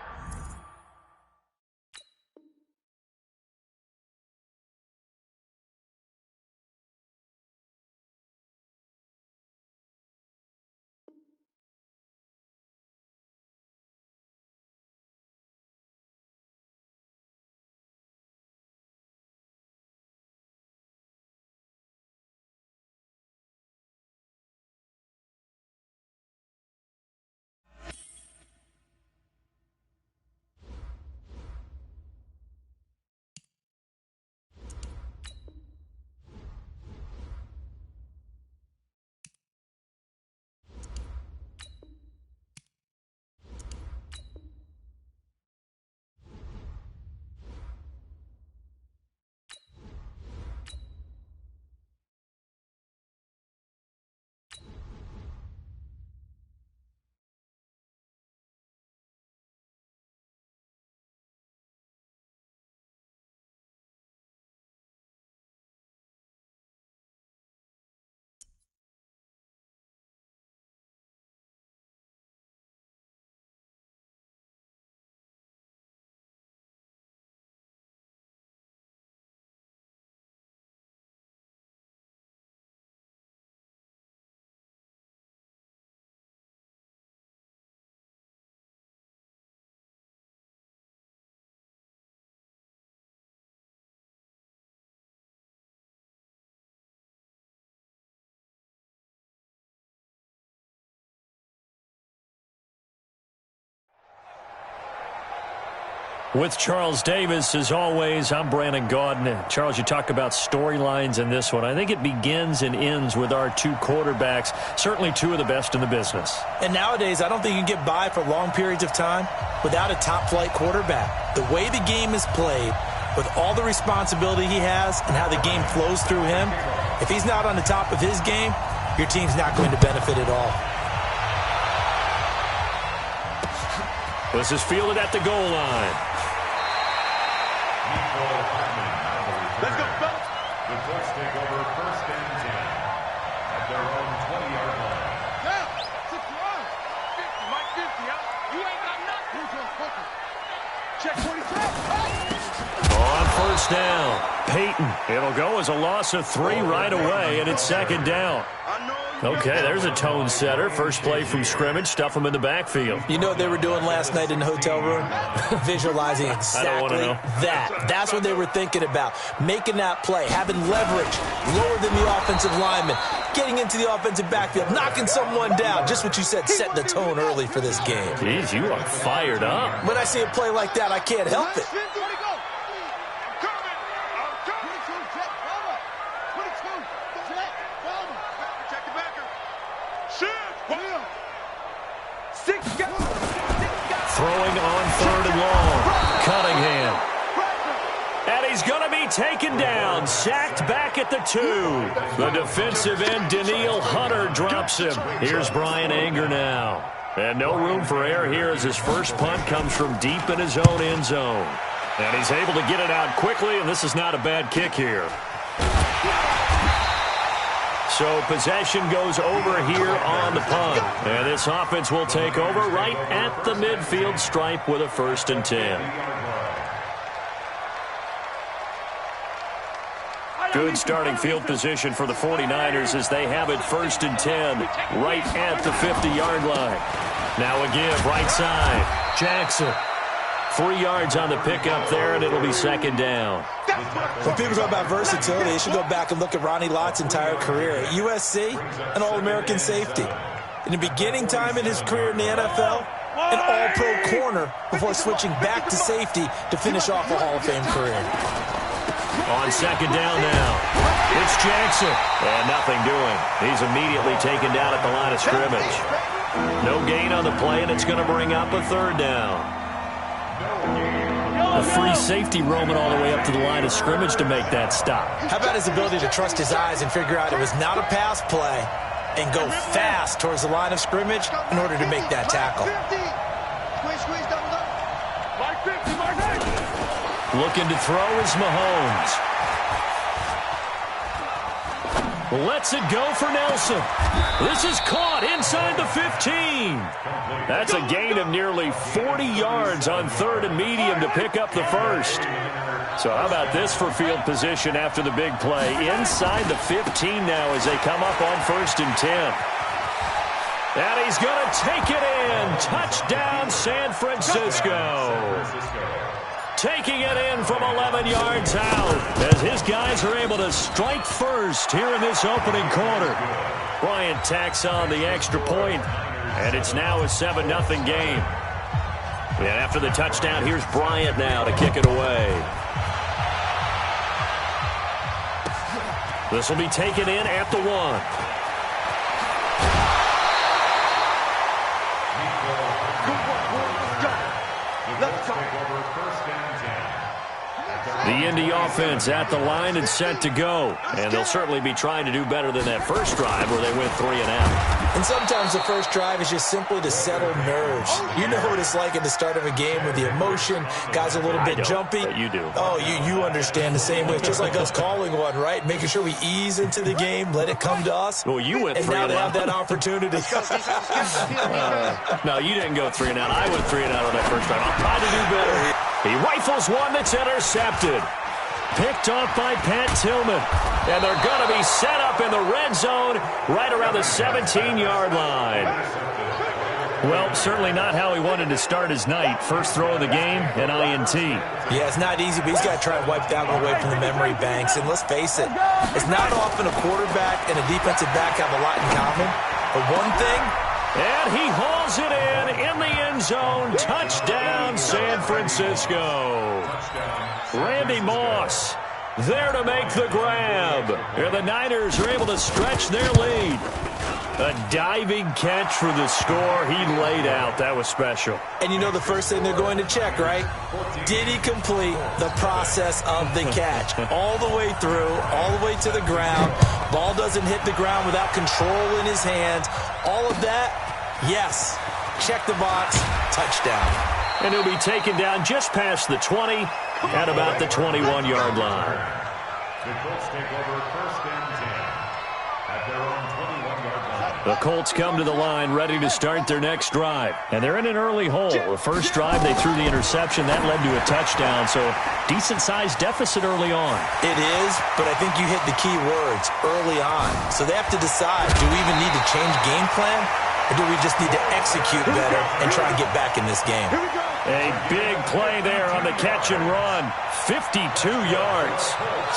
With Charles Davis, as always, I'm Brandon Gaudin. Charles, you talk about storylines in this one. I think it begins and ends with our 2 quarterbacks, certainly 2 of the best in the business. And nowadays, I don't think you can get by for long periods of time without a top-flight quarterback. The way the game is played, with all the responsibility he has and how the game flows through him, if he's not on the top of his game, your team's not going to benefit at all. This is fielded at the goal line. Let's go, fellas. The Colts take over first and 10 at their own 20-yard line. Down. 6 yards. 50, Mike 50, huh? You ain't got nothing. Who's your focus? Check 27. On first down, Peyton. It'll go as a loss of 3 right away, and it's second down. I know Okay, there's a tone setter. First play from scrimmage, stuff them in the backfield. You know what they were doing last night in the hotel room? Visualizing exactly that. That's what they were thinking about. Making that play, having leverage, lower than the offensive lineman, getting into the offensive backfield, knocking someone down. Just what you said, set the tone early for this game. Jeez, you are fired up. When I see a play like that, I can't help it. Throwing on 3rd and long. Cunningham. And he's going to be taken down. Sacked back at the 2. The defensive end, Daniil Hunter, drops him. Here's Brian Anger now. And no room for error here as his first punt comes from deep in his own end zone. And he's able to get it out quickly, and this is not a bad kick here. So possession goes over here on the punt. And this offense will take over right at the midfield stripe with a 1st and 10. Good starting field position for the 49ers as they have it 1st and 10 right at the 50-yard line. Now a give right side. Jackson. 3 yards on the pickup there, and it'll be 2nd down. When people talk about versatility, they should go back and look at Ronnie Lott's entire career. At USC, an All-American safety. In the beginning time in his career in the NFL, an All-Pro corner before switching back to safety to finish off a Hall of Fame career. On 2nd down now. It's Jackson. And nothing doing. He's immediately taken down at the line of scrimmage. No gain on the play, and it's going to bring up a 3rd down. A free safety roaming all the way up to the line of scrimmage to make that stop. How about his ability to trust his eyes and figure out it was not a pass play and go fast towards the line of scrimmage in order to make that tackle. Looking to throw is Mahomes. Lets it go for Nelson. This is caught inside the 15. That's a gain of nearly 40 yards on 3rd and medium to pick up the 1st. So how about this for field position after the big play? Inside the 15 now as they come up on 1st and 10. And he's going to take it in. Touchdown, San Francisco. Taking it in from 11 yards out as his guys are able to strike first here in this opening quarter. Bryant tacks on the extra point, and it's now a 7-0 game. And after the touchdown, here's Bryant now to kick it away. This will be taken in at the 1. The Indy offense at the line and set to go. And they'll certainly be trying to do better than that first drive where they went 3 and out. And sometimes the first drive is just simply to settle nerves. You know what it's like at the start of a game with the emotion. Guys a little bit jumpy. But you do. Oh, you understand the same way. It's just like us calling one, right? Making sure we ease into the game, let it come to us. Well, you went 3 and out. And now they have that opportunity. No, you didn't go 3 and out. I went 3 and out on that first drive. I'll try to do better. He rifles one that's intercepted. Picked off by Pat Tillman. And they're going to be set up in the red zone right around the 17-yard line. Well, certainly not how he wanted to start his night. First throw of the game, an INT. Yeah, it's not easy, but he's got to try and wipe that one away from the memory banks. And let's face it, it's not often a quarterback and a defensive back have a lot in common. But one thing... And he hauls it in the end zone. Touchdown, San Francisco. Randy Moss there to make the grab. And the Niners are able to stretch their lead. A diving catch for the score. He laid out. That was special. And you know the first thing they're going to check, right? Did he complete the process of the catch? All the way through, all the way to the ground. Ball doesn't hit the ground without control in his hands. All of that, yes. Check the box, touchdown. And he'll be taken down just past the 20 at about the 21-yard line. The Colts take over 1st and 10 at their own 21-yard line. The Colts come to the line ready to start their next drive. And they're in an early hole. The first drive, they threw the interception. That led to a touchdown. So decent-sized deficit early on. It is, but I think you hit the key words, early on. So they have to decide, do we even need to change game plan? Or do we just need to execute better and try and get back in this game? A big play there on the catch and run. 52 yards.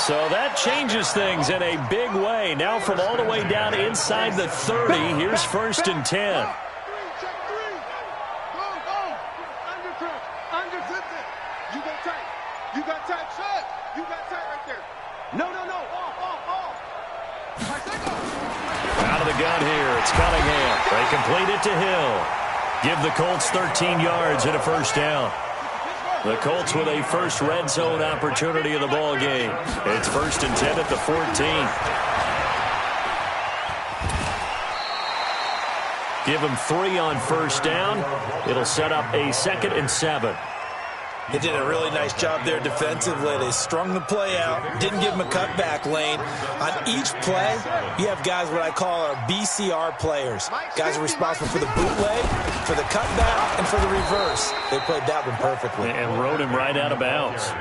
So that changes things in a big way. Now from all the way down inside the 30, here's 1st and 10. Out of the gun here, it's Cunningham. They complete it to Hill. Give the Colts 13 yards and a first down. The Colts with a first red zone opportunity of the ball game. It's 1st and 10 at the 14. Give them 3 on first down. It'll set up a 2nd and 7. They did a really nice job there defensively. They strung the play out, didn't give them a cutback lane. On each play, you have guys what I call our BCR players. Guys are responsible for the bootleg, for the cutback, and for the reverse. They played that one perfectly. And rode him right out of bounds.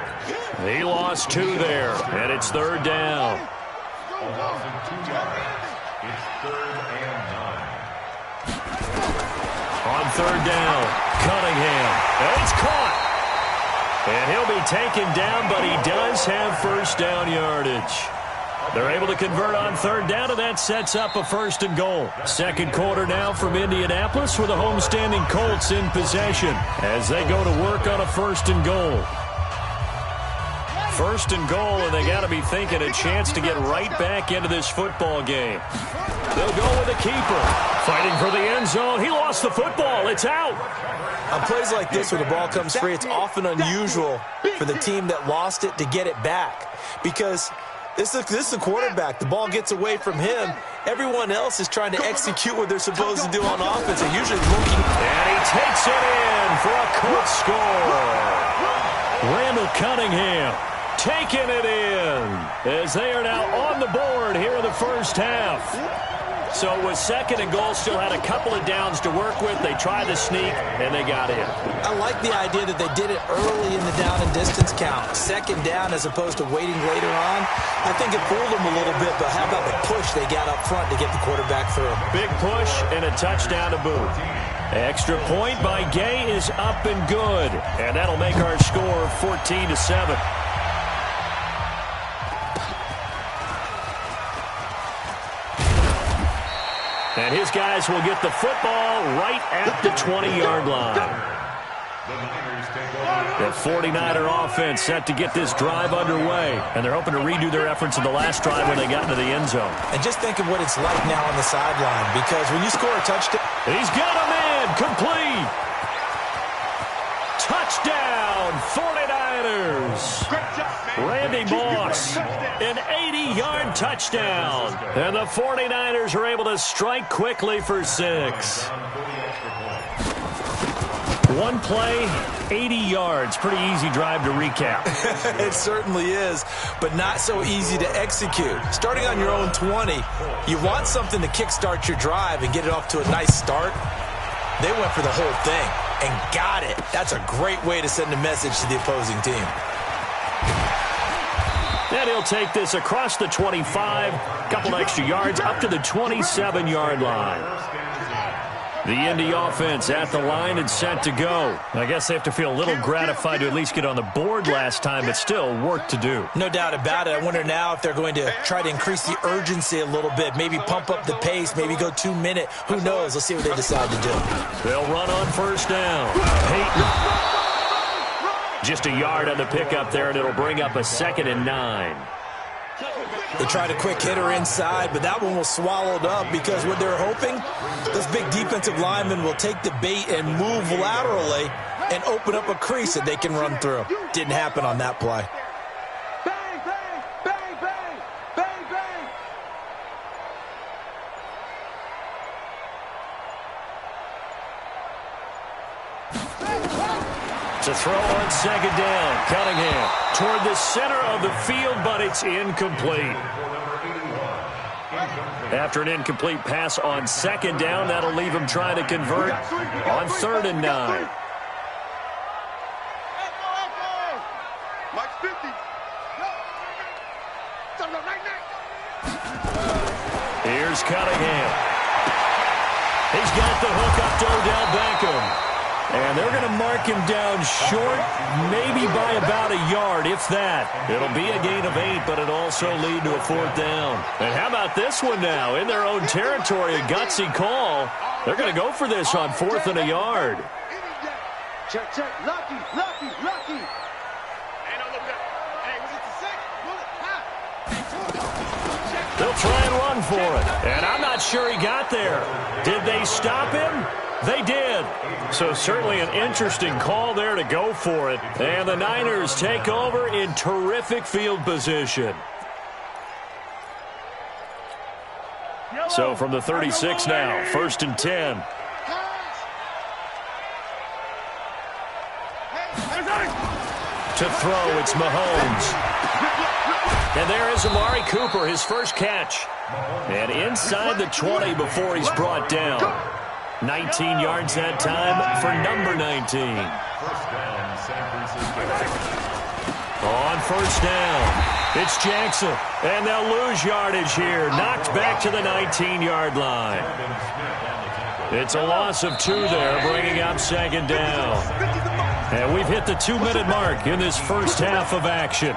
He lost 2 there, and it's 3rd down. It's 3rd and 9. On 3rd down, Cunningham. And it's caught. And he'll be taken down, but he does have first down yardage. They're able to convert on 3rd down, and that sets up a 1st and goal. Second quarter now from Indianapolis with the homestanding Colts in possession as they go to work on a 1st and goal. 1st and goal, and they got to be thinking a chance to get right back into this football game. They'll go with the keeper. Fighting for the end zone. He lost the football. It's out. On plays like this where the ball comes free, it's often unusual for the team that lost it to get it back. Because this is the quarterback. The ball gets away from him. Everyone else is trying to execute what they're supposed to do on offense. They're usually looking. And he takes it in for a Colts score. Randall Cunningham taking it in as they are now on the board here in the first half. So it was 2nd and goal, still had a couple of downs to work with. They tried to sneak, and they got in. I like the idea that they did it early in the down and distance count. 2nd down as opposed to waiting later on. I think it fooled them a little bit, but how about the push they got up front to get the quarterback through? Big push and a touchdown to boot. Extra point by Gay is up and good. And that'll make our score 14-7. And his guys will get the football right at the 20-yard line. The 49er offense set to get this drive underway. And they're hoping to redo their efforts in the last drive when they got into the end zone. And just think of what it's like now on the sideline. Because when you score a touchdown... He's got him in. Complete. Touchdown, 49ers. Randy Moss, an 80-yard touchdown. And the 49ers are able to strike quickly for 6. One play, 80 yards. Pretty easy drive to recap. It certainly is, but not so easy to execute. Starting on your own 20, you want something to kickstart your drive and get it off to a nice start. They went for the whole thing and got it. That's a great way to send a message to the opposing team. And he'll take this across the 25, couple extra yards, up to the 27-yard line. The Indy offense at the line and set to go. I guess they have to feel a little gratified to at least get on the board last time, but still work to do. No doubt about it. I wonder now if they're going to try to increase the urgency a little bit, maybe pump up the pace, maybe go 2-minute. Who knows? Let's see what they decide to do. They'll run on first down. Peyton. Just a yard on the pickup there, and it'll bring up a 2nd and 9. They tried a quick hitter inside, but that one was swallowed up because what they're hoping, those big defensive linemen will take the bait and move laterally and open up a crease that they can run through. Didn't happen on that play. Bang, bang, bang, bang, bang, bang. To throw on 2nd down, Cunningham toward the center of the field, but it's incomplete. After an incomplete pass on second down, that'll leave him trying to convert on 3rd and 9. Here's Cunningham. He's got the hook up to Odell Beckham. And they're going to mark him down short, maybe by about a yard, if that. It'll be a gain of 8, but it'll also lead to a 4th down. And how about this one now? In their own territory, a gutsy call. They're going to go for this on 4th and a yard. Check, check. Lucky, lucky, lucky. Hey, no, look at hey, was it the 6? They'll try and run for it. And I'm not sure he got there. Did they stop him? They did. So certainly an interesting call there to go for it. And the Niners take over in terrific field position. So from the 36 now, 1st and 10. To throw, it's Mahomes. And there is Amari Cooper, his first catch. And inside the 20 before he's brought down. 19 yards that time for number 19. On 1st down, it's Jackson. And they'll lose yardage here. Knocked back to the 19-yard line. It's a loss of 2 there, bringing up 2nd down. And we've hit the 2-minute mark in this first half of action.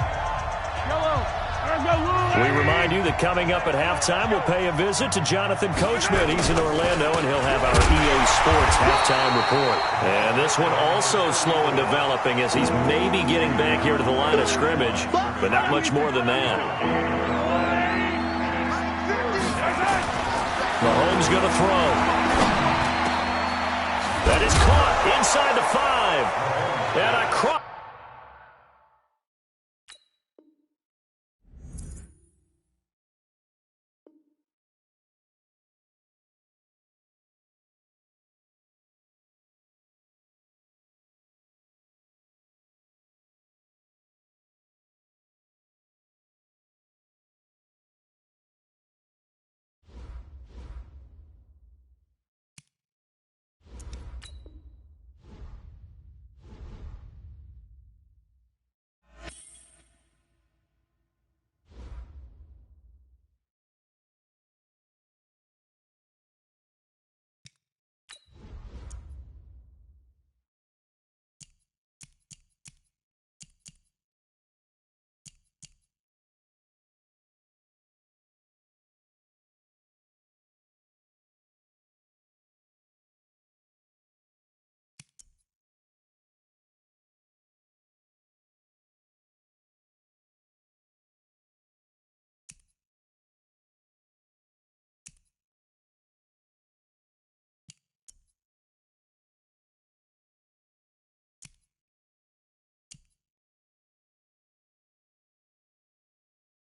We remind you that coming up at halftime, we'll pay a visit to Jonathan Coachman. He's in Orlando, and he'll have our EA Sports halftime report. And this one also slow in developing as he's maybe getting back here to the line of scrimmage, but not much more than that. Mahomes going to throw. That is caught inside the 5. And across